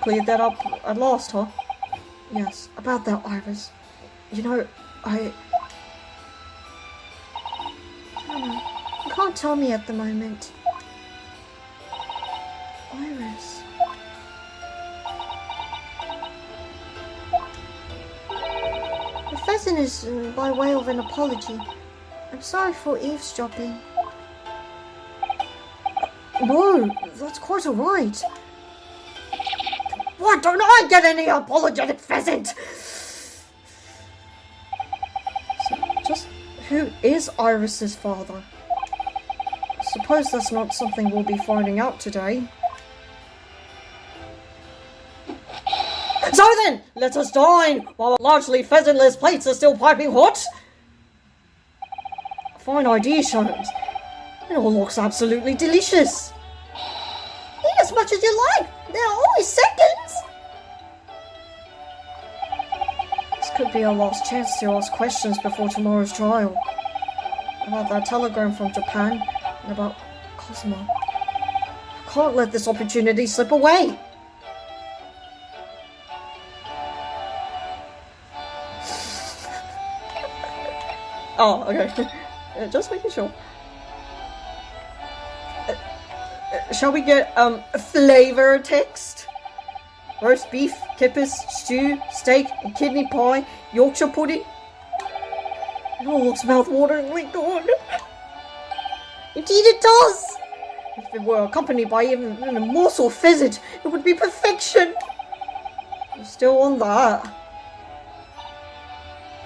Cleared that up at last, huh? Yes, about that, Iris. You know, I don't know. You can't tell me at the moment. Iris. The pheasant is by way of an apology. I'm sorry for eavesdropping. No, that's quite alright. Why don't I get any apologetic pheasant? So, just who is Iris's father? I suppose that's not something we'll be finding out today. So then, let us dine, while our largely pheasantless plates are still piping hot. Fine idea, Sholmes. It all looks absolutely delicious. Eat as much as you like. There are always seconds. This could be our last chance to ask questions before tomorrow's trial. About that telegram from Japan and about Cosmo. I can't let this opportunity slip away. Oh, okay. Just making sure. Shall we get flavor text? Roast beef, kippers, stew, steak, and kidney pie, Yorkshire pudding. It all looks mouth-wateringly good. Indeed it does. If it were accompanied by even a morsel of pheasant, it would be perfection. You're still on that.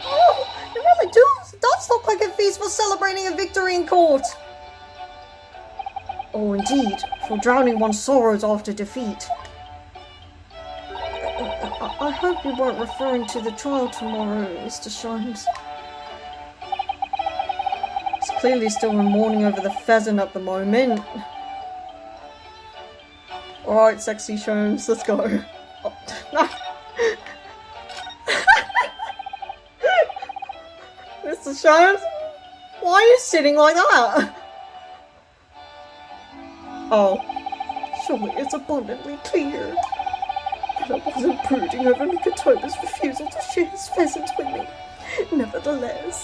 Oh, it really does look like a feast for celebrating a victory in court. Oh, indeed, for drowning one's sorrows after defeat. I hope you weren't referring to the trial tomorrow, Mr. Sholmes. He's clearly still in mourning over the pheasant at the moment. Alright, sexy Sholmes, let's go. Oh, no. Mr. Sholmes, why are you sitting like that? Oh, surely it's abundantly clear that I wasn't brooding over Mikotoba's refusal to share his pheasant with me. Nevertheless,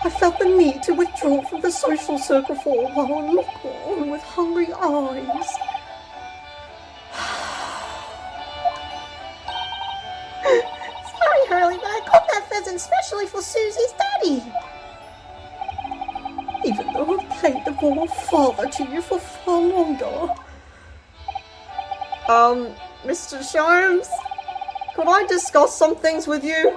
I felt the need to withdraw from the social circle for a while and look on with hungry eyes. Sorry, Hurley, but I caught that pheasant specially for Susie's daddy. Even though I've played the role of father to you for far longer. Mr. Sholmes, could I discuss some things with you?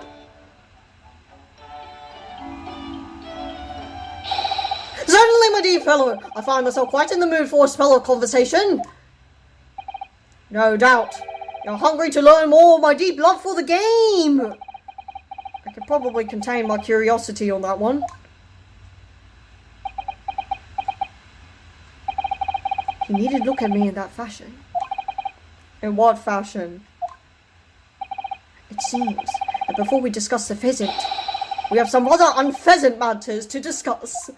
Certainly, my dear fellow. I find myself quite in the mood for a spell of conversation. No doubt. You're hungry to learn more of my deep love for the game. I could probably contain my curiosity on that one. You needed look at me in that fashion. In what fashion? It seems that before we discuss the pheasant, we have some rather unpheasant matters to discuss.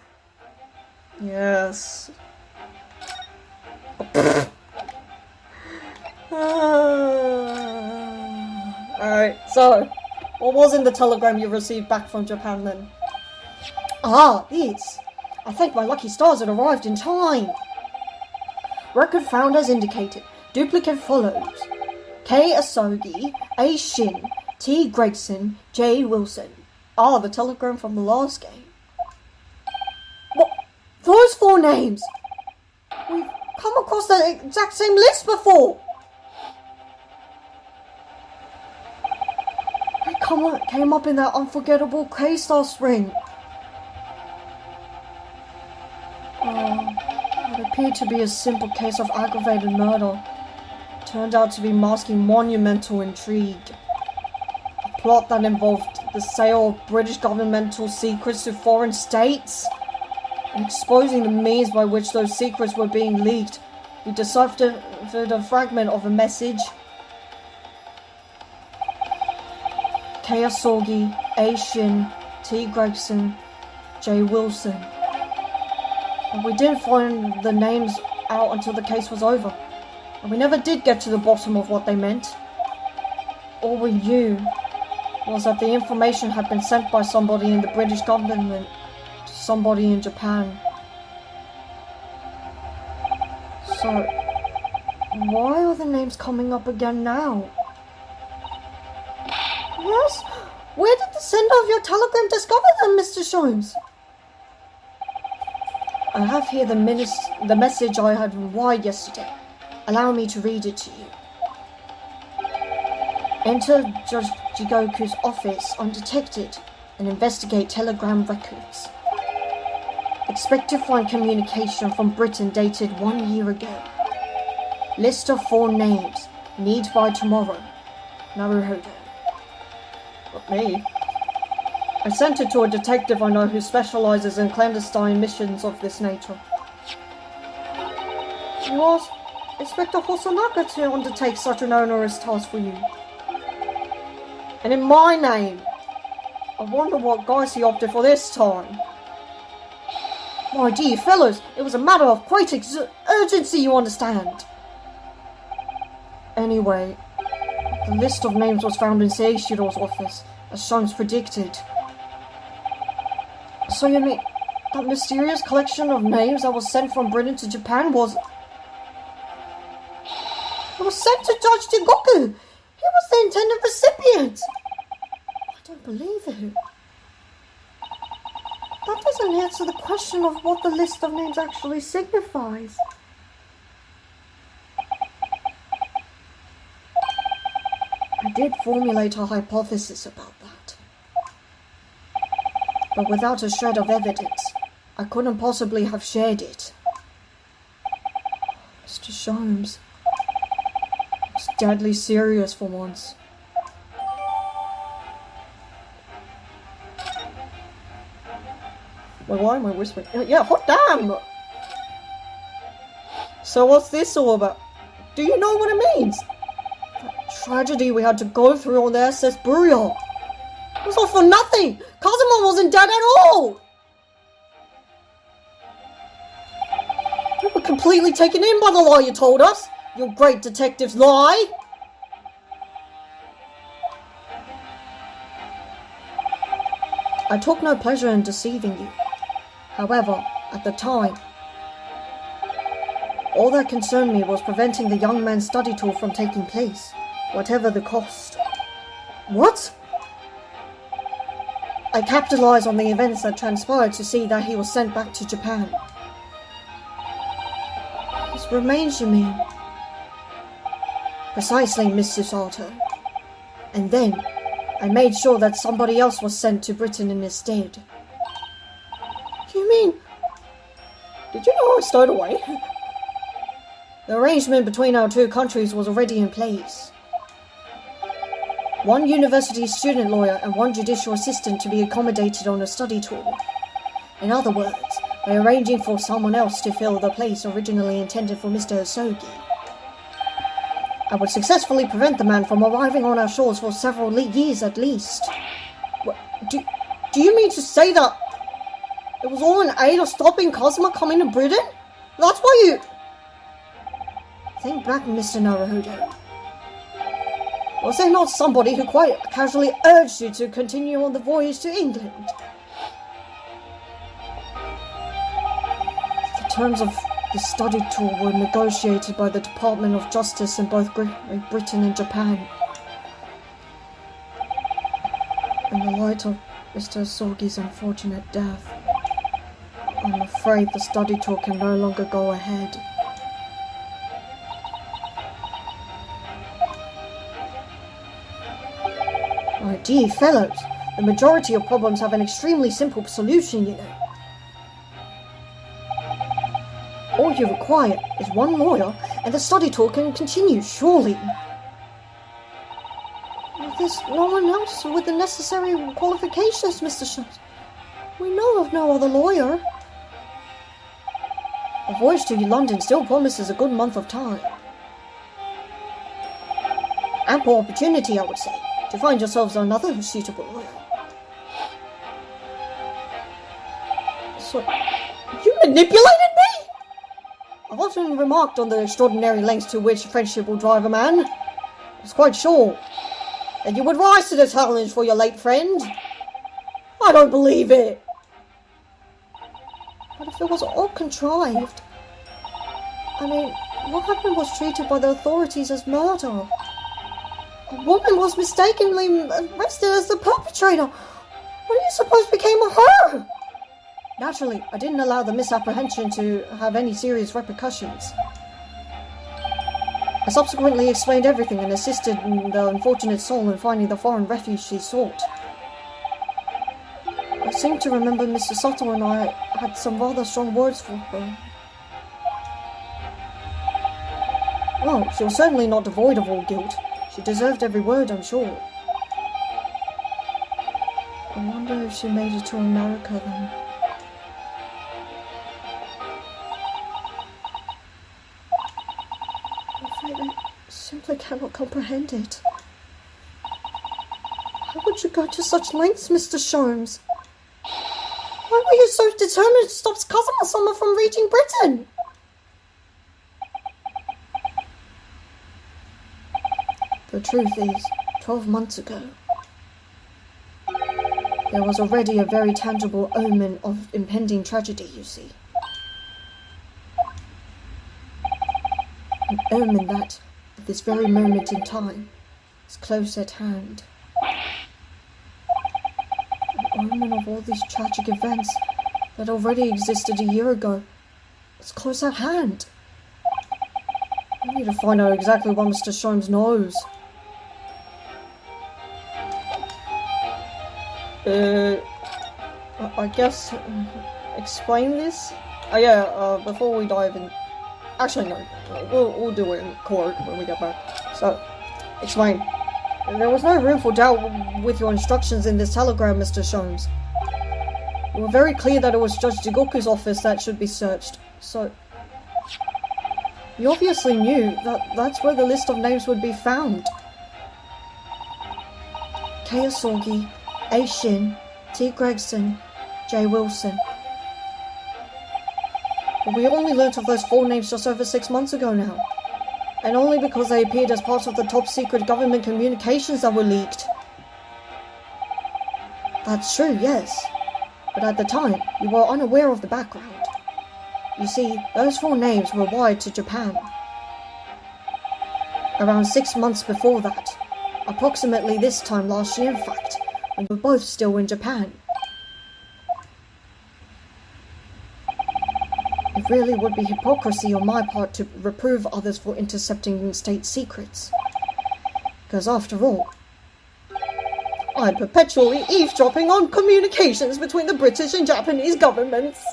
Yes. Alright, so, what was in the telegram you received back from Japan then? Ah, this. I thank my lucky stars it arrived in time. Record found as indicated. Duplicate follows. K. Asogi, A. Shin, T. Gregson, J. Wilson. Ah, the telegram from the last game. What? Those 4 names! We've come across the exact same list before! They came up in that unforgettable K-Star spring. What appeared to be a simple case of aggravated murder turned out to be masking monumental intrigue. A plot that involved the sale of British governmental secrets to foreign states and exposing the means by which those secrets were being leaked. We deciphered a fragment of a message. K. Asogi, A. Shin, T. Gregson, J. Wilson. But we didn't find the names out until the case was over. And we never did get to the bottom of what they meant. All we knew was that the information had been sent by somebody in the British government to somebody in Japan. So, why are the names coming up again now? Yes? Where did the sender of your telegram discover them, Mr. Sholmes? I have here the message I had wired yesterday. Allow me to read it to you. Enter Judge Jigoku's office undetected and investigate telegram records. Expect to find communication from Britain dated 1 year ago. List of 4 names. Need by tomorrow. Naruhodo. Not me. I sent it to a detective I know who specializes in clandestine missions of this nature. You asked Inspector Hosanaka to undertake such an onerous task for you. And in my name. I wonder what guise he opted for this time. My dear fellows, it was a matter of great urgency, you understand. Anyway, the list of names was found in Seishiro's office, as Sholmes predicted. So you mean that mysterious collection of names that was sent from Britain to Japan was... It was sent to Judge Jigoku! He was the intended recipient! I don't believe it. That doesn't answer the question of what the list of names actually signifies. I did formulate a hypothesis about that. But without a shred of evidence, I couldn't possibly have shared it. Mr. Sholmes, it's deadly serious for once. Wait, why am I whispering? Yeah, hot damn! So what's this all about? Do you know what it means? The tragedy we had to go through on the SS Burial. It was all for nothing! Kazuma wasn't dead at all! We were completely taken in by the lie you told us! Your great detective's lie! I took no pleasure in deceiving you. However, at the time, all that concerned me was preventing the young man's study tour from taking place, whatever the cost. What? I capitalized on the events that transpired to see that he was sent back to Japan. His remains, you mean? Precisely, Mr. Sato. And then, I made sure that somebody else was sent to Britain in his stead. You mean... Did you know I stowed away? The arrangement between our two countries was already in place. One university student lawyer and one judicial assistant to be accommodated on a study tour. In other words, by arranging for someone else to fill the place originally intended for Mr. Hosogi. I would successfully prevent the man from arriving on our shores for several years at least. What, do you mean to say that it was all in aid of stopping Kazuma coming to Britain? That's why you... Think back, Mr. Naruhodo. Was there not somebody who quite casually urged you to continue on the voyage to England? The terms of the study tour were negotiated by the Department of Justice in both Great Britain and Japan. In the light of Mr. Hosogi's unfortunate death, I'm afraid the study tour can no longer go ahead. My dear fellows, the majority of problems have an extremely simple solution, you know. All you require is one lawyer, and the study tour can continue, surely. There's no one else with the necessary qualifications, Mr. Schultz. We know of no other lawyer. A voyage to London still promises a good month of time. Ample opportunity, I would say, to find yourselves another suitable lawyer. So, you manipulated me? I've often remarked on the extraordinary lengths to which friendship will drive a man. I was quite sure that you would rise to the challenge for your late friend. I don't believe it. But if it was all contrived... I mean, what happened was treated by the authorities as murder. A woman was mistakenly arrested as the perpetrator. What do you suppose became of her? Naturally, I didn't allow the misapprehension to have any serious repercussions. I subsequently explained everything and assisted the unfortunate soul in finding the foreign refuge she sought. I seem to remember Mr. Sato and I had some rather strong words for her. Well, she was certainly not devoid of all guilt. She deserved every word, I'm sure. I wonder if she made it to America then. I simply cannot comprehend it. How would you go to such lengths, Mr. Sholmes? Why were you so determined to stop Kazuma-sama from reaching Britain? The truth is, 12 months ago, there was already a very tangible omen of impending tragedy, you see. An omen that, at this very moment in time, is close at hand. An omen of all these tragic events that already existed a year ago is close at hand. I need to find out exactly what Mr. Sholmes knows. I guess, explain this? Before we dive in... Actually, no. We'll do it in court when we get back. So, explain. There was no room for doubt with your instructions in this telegram, Mr. Sholmes. You were very clear that it was Judge Jigoku's office that should be searched. So, You obviously knew that that's where the list of names would be found. Kei Asogi, A. Shin, T. Gregson, J. Wilson. But we only learnt of those 4 names just over 6 months ago now. And only because they appeared as part of the top-secret government communications that were leaked. That's true, yes. But at the time, we were unaware of the background. You see, those 4 names were wired to Japan. Around 6 months before that. Approximately this time last year, in fact, when we were both still in Japan. It really would be hypocrisy on my part to reprove others for intercepting state secrets. Because after all, I'm perpetually eavesdropping on communications between the British and Japanese governments.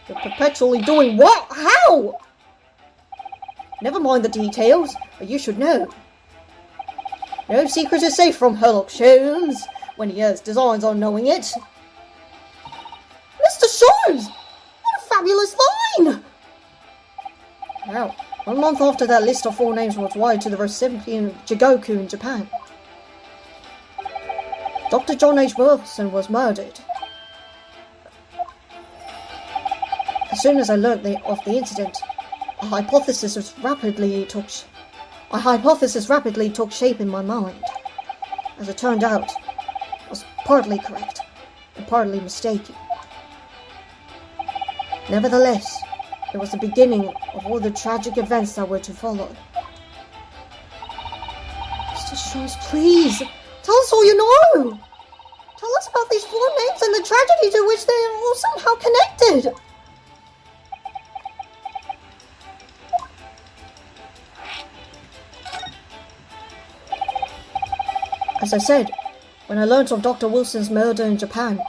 You're perpetually doing what? How? Never mind the details, but you should know. No secret is safe from Sherlock Holmes when he has designs on knowing it. Mr. Sholmes! What a fabulous line! Now, 1 month after that list of 4 names was wired to the recipient Jigoku in Japan, Dr. John H. Wilson was murdered. As soon as I learnt of the incident, a hypothesis rapidly took shape in my mind. As it turned out, it was partly correct and partly mistaken. Nevertheless, it was the beginning of all the tragic events that were to follow. Mr. Sholmes, please, tell us all you know! Tell us about these 4 names and the tragedy to which they are all somehow connected! As I said, when I learnt of Dr. Wilson's murder in Japan,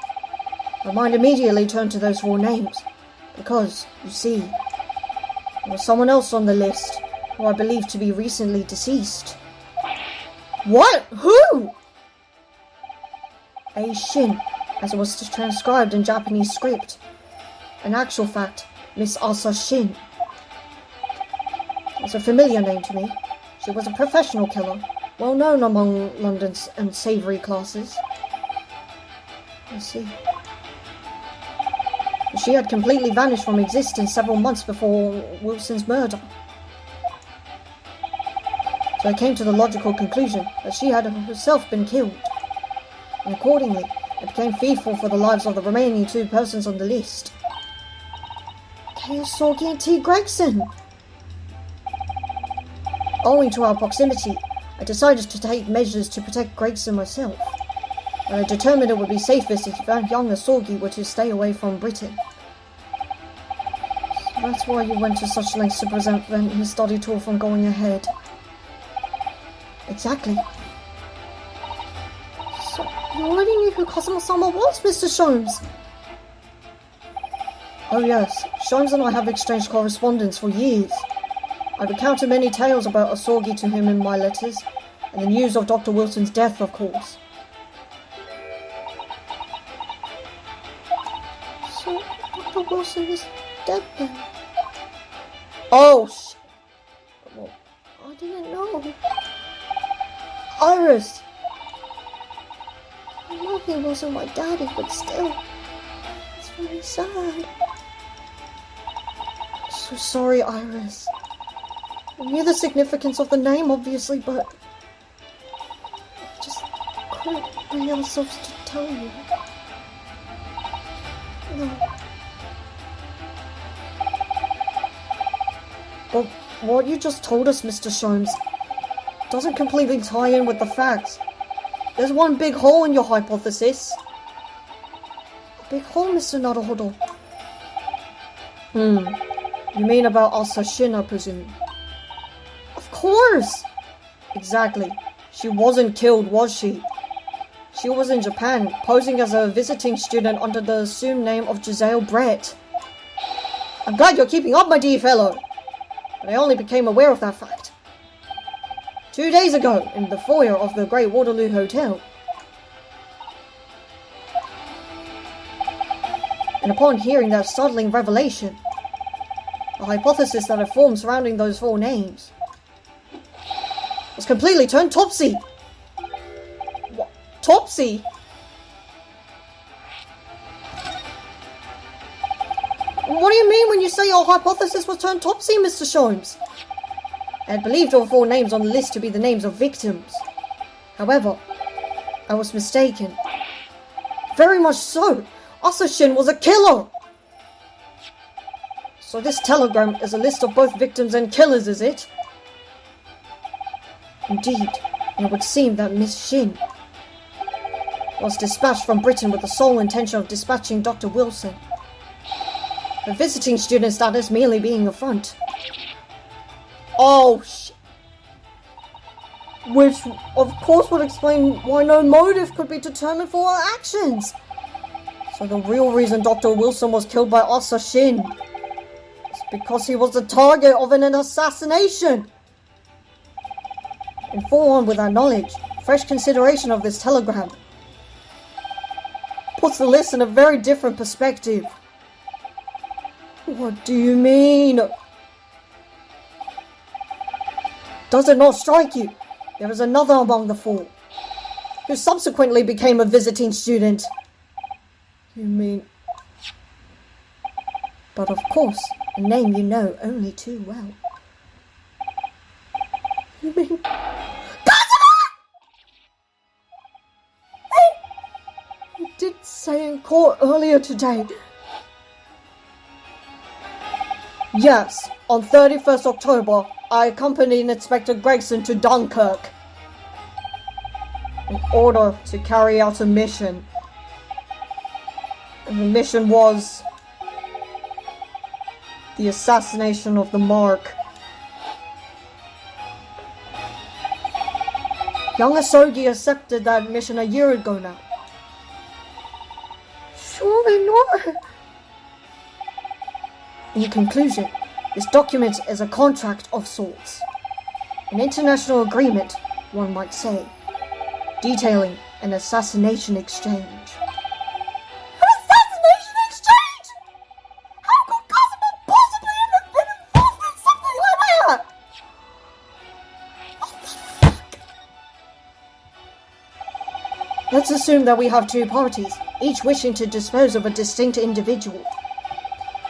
my mind immediately turned to those 4 names, because, you see, there was someone else on the list, who I believe to be recently deceased. What? Who? A. Shin, as it was transcribed in Japanese script. In actual fact, Miss Asa Shin. It was a familiar name to me. She was a professional killer, well known among London's unsavory classes. I see. She had completely vanished from existence several months before Wilson's murder. So I came to the logical conclusion that she had herself been killed. And accordingly, I became fearful for the lives of the remaining 2 persons on the list. Kei Asogi and T. Gregson! Owing to our proximity, I decided to take measures to protect Gregson myself, and I determined it would be safest if young Asogi were to stay away from Britain. So that's why you went to such lengths to prevent his study tour from going ahead. Exactly. So, you already knew who Kazuma-sama was, Mr. Sholmes? Oh yes, Sholmes and I have exchanged correspondence for years. I've recounted many tales about Asogi to him in my letters, and the news of Dr. Wilson's death, of course. So, Dr. Wilson is dead then? Oh, well, I didn't know. Iris! I know he wasn't my daddy, but still, it's very sad. I'm so sorry, Iris. I knew the significance of the name, obviously, but we just couldn't bring ourselves to tell you. No. But what you just told us, Mr. Sholmes, doesn't completely tie in with the facts. There's one big hole in your hypothesis. A big hole, Mr. Naruhodo. You mean about Asa Shin, I presume? Of course! Exactly. She wasn't killed, was she? She was in Japan, posing as a visiting student under the assumed name of Giselle Brett. I'm glad you're keeping up, my dear fellow. But I only became aware of that fact 2 days ago, in the foyer of the Great Waterloo Hotel. And upon hearing that startling revelation, A hypothesis that had formed surrounding those four names was completely turned topsy. What? Topsy? What do you mean when you say our hypothesis was turned topsy, Mr. Sholmes? I had believed all four names on the list to be the names of victims. However, I was mistaken. Very much so. Asashin was a killer! So this telegram is a list of both victims and killers, is it? Indeed, and it would seem that Miss Shin was dispatched from Britain with the sole intention of dispatching Dr. Wilson. Her visiting student status merely being a front. Oh, which, of course, would explain why no motive could be determined for her actions. So the real reason Dr. Wilson was killed by Asashin is because he was the target of an assassination. Informed with that knowledge, fresh consideration of this telegram puts the list in a very different perspective. What do you mean? Does it not strike you? There is another among the four, who subsequently became a visiting student. You mean... But of course, a name you know only too well. You mean... Kazuma! You did say in court earlier today. Yes, on 31st October, I accompanied Inspector Gregson to Dunkirk in order to carry out a mission. And the mission was the assassination of the Mark. Young Asogi accepted that mission a year ago now. Surely not. In conclusion, this document is a contract of sorts. An international agreement, one might say, detailing an assassination exchange. An assassination exchange?! How could Kazuma possibly have been involved in something like that?! What the fuck? Let's assume that we have two parties, each wishing to dispose of a distinct individual.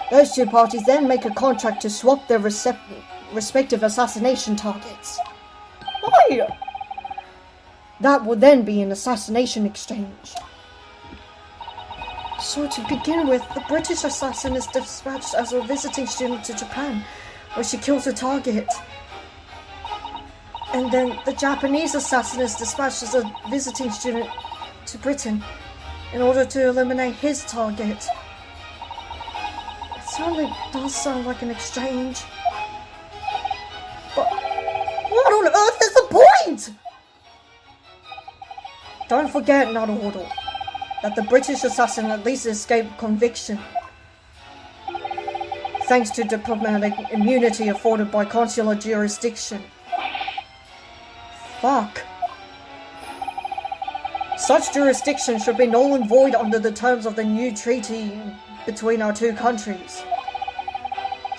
Those two parties then make a contract to swap their respective assassination targets. Why? That would then be an assassination exchange. So to begin with, the British assassin is dispatched as a visiting student to Japan, where she kills her target. And then the Japanese assassin is dispatched as a visiting student to Britain, in order to eliminate his target. It certainly does sound like an exchange. But what on earth is the point? Don't forget, Naruhodo, that the British assassin at least escaped conviction, thanks to diplomatic immunity afforded by consular jurisdiction. Fuck. Such jurisdiction should be null and void under the terms of the new treaty between our two countries.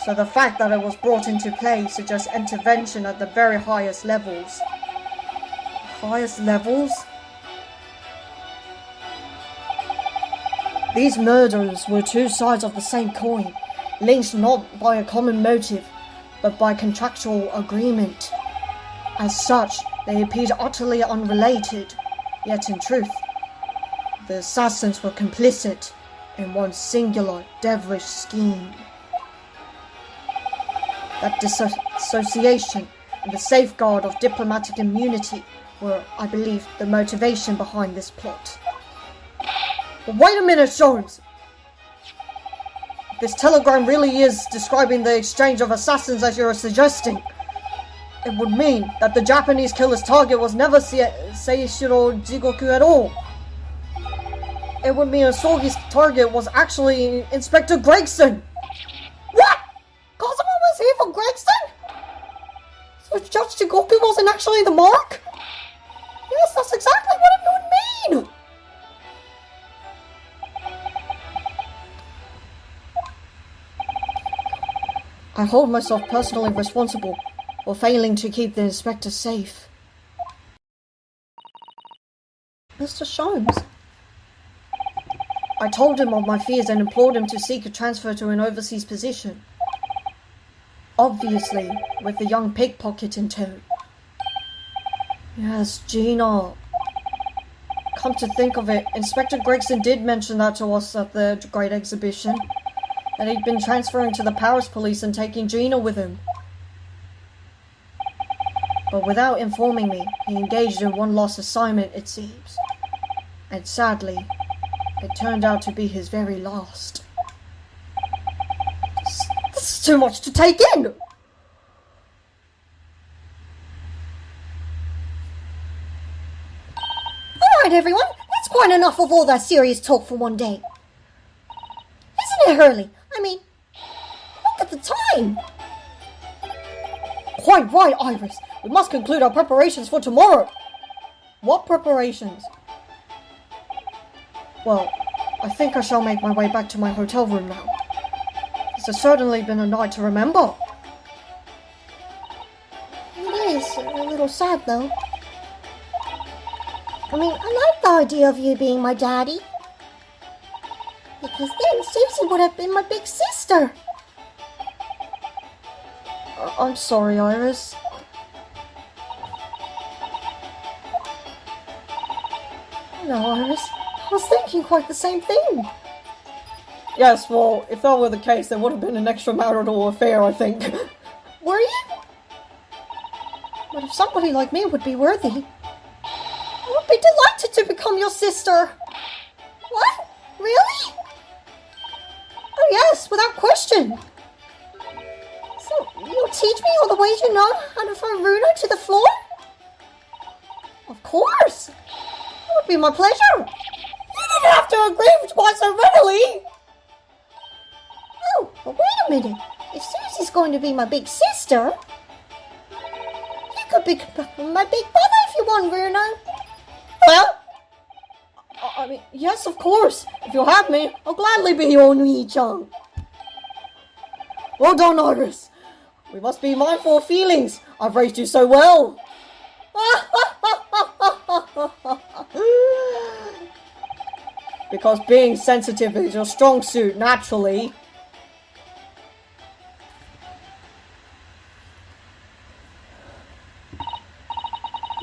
So the fact that it was brought into play suggests intervention at the very highest levels. Highest levels? These murders were two sides of the same coin, linked not by a common motive, but by contractual agreement. As such, they appeared utterly unrelated, yet in truth, the assassins were complicit in one singular, devilish scheme. That dissociation and the safeguard of diplomatic immunity were, I believe, the motivation behind this plot. But wait a minute, Sholmes! This telegram really is describing the exchange of assassins as you're suggesting. It would mean that the Japanese killer's target was never Seishiro Jigoku at all. It would mean Asogi's target was actually Inspector Gregson. What? Kazuma was here for Gregson? So Judge Jigoku wasn't actually the mark? Yes, that's exactly what it would mean! I hold myself personally responsible for failing to keep the inspector safe. Mr. Sholmes. I told him of my fears and implored him to seek a transfer to an overseas position. Obviously, with the young pickpocket in tow. Yes, Gina. Come to think of it, Inspector Gregson did mention that to us at the Great Exhibition. That he'd been transferring to the Paris police and taking Gina with him. But without informing me, he engaged in one last assignment, it seems. And sadly, it turned out to be his very last. This is too much to take in! Alright everyone, that's quite enough of all that serious talk for one day. Isn't it, Hurley? I mean, look at the time! Quite right, Iris. We must conclude our preparations for tomorrow. What preparations? Well, I think I shall make my way back to my hotel room now. This has certainly been a night to remember. It is a little sad, though. I mean, I like the idea of you being my daddy. Because then Susie would have been my big sister. I'm sorry, Iris. No, Iris. I was thinking quite the same thing. Yes, well, if that were the case, there would have been an extramarital affair, I think. Were you? But if somebody like me would be worthy, I would be delighted to become your sister. What? Really? Oh yes, without question. So, you'll teach me all the ways you know how to throw Runo to the floor? Of course. It would be my pleasure. You didn't have to agree quite so readily. Oh, but wait a minute. If Susie's going to be my big sister, you could be my big brother if you want, Runo. Well, I mean, yes, of course. If you'll have me, I'll gladly be your Nui-chan. Well done, Iris. We must be mindful of feelings. I've raised you so well. Because being sensitive is your strong suit, naturally.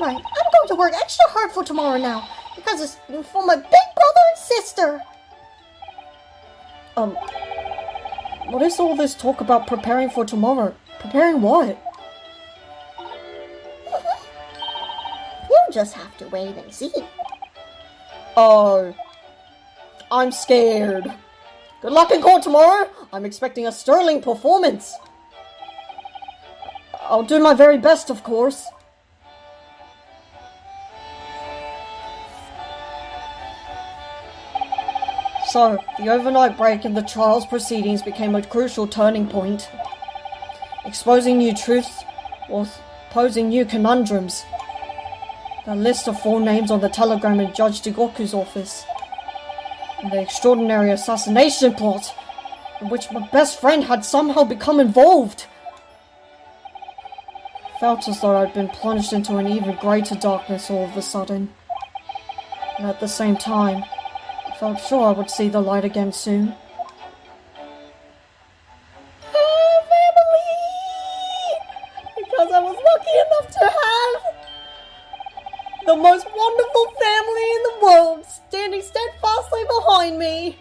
Right, I'm going to work extra hard for tomorrow now. Because it's for my big brother and sister. What is all this talk about preparing for tomorrow? Preparing what? You'll just have to wait and see. Oh, I'm scared. Good luck in court tomorrow. I'm expecting a sterling performance. I'll do my very best, of course. So, the overnight break in the trial's proceedings became a crucial turning point. Exposing new truths or posing new conundrums. The list of full names on the telegram in Judge Digoku's office. And the extraordinary assassination plot in which my best friend had somehow become involved. Felt as though I'd been plunged into an even greater darkness all of a sudden. And at the same time, I felt sure I would see the light again soon. Family! Because I was lucky enough to have the most wonderful family in the world standing steadfastly behind me.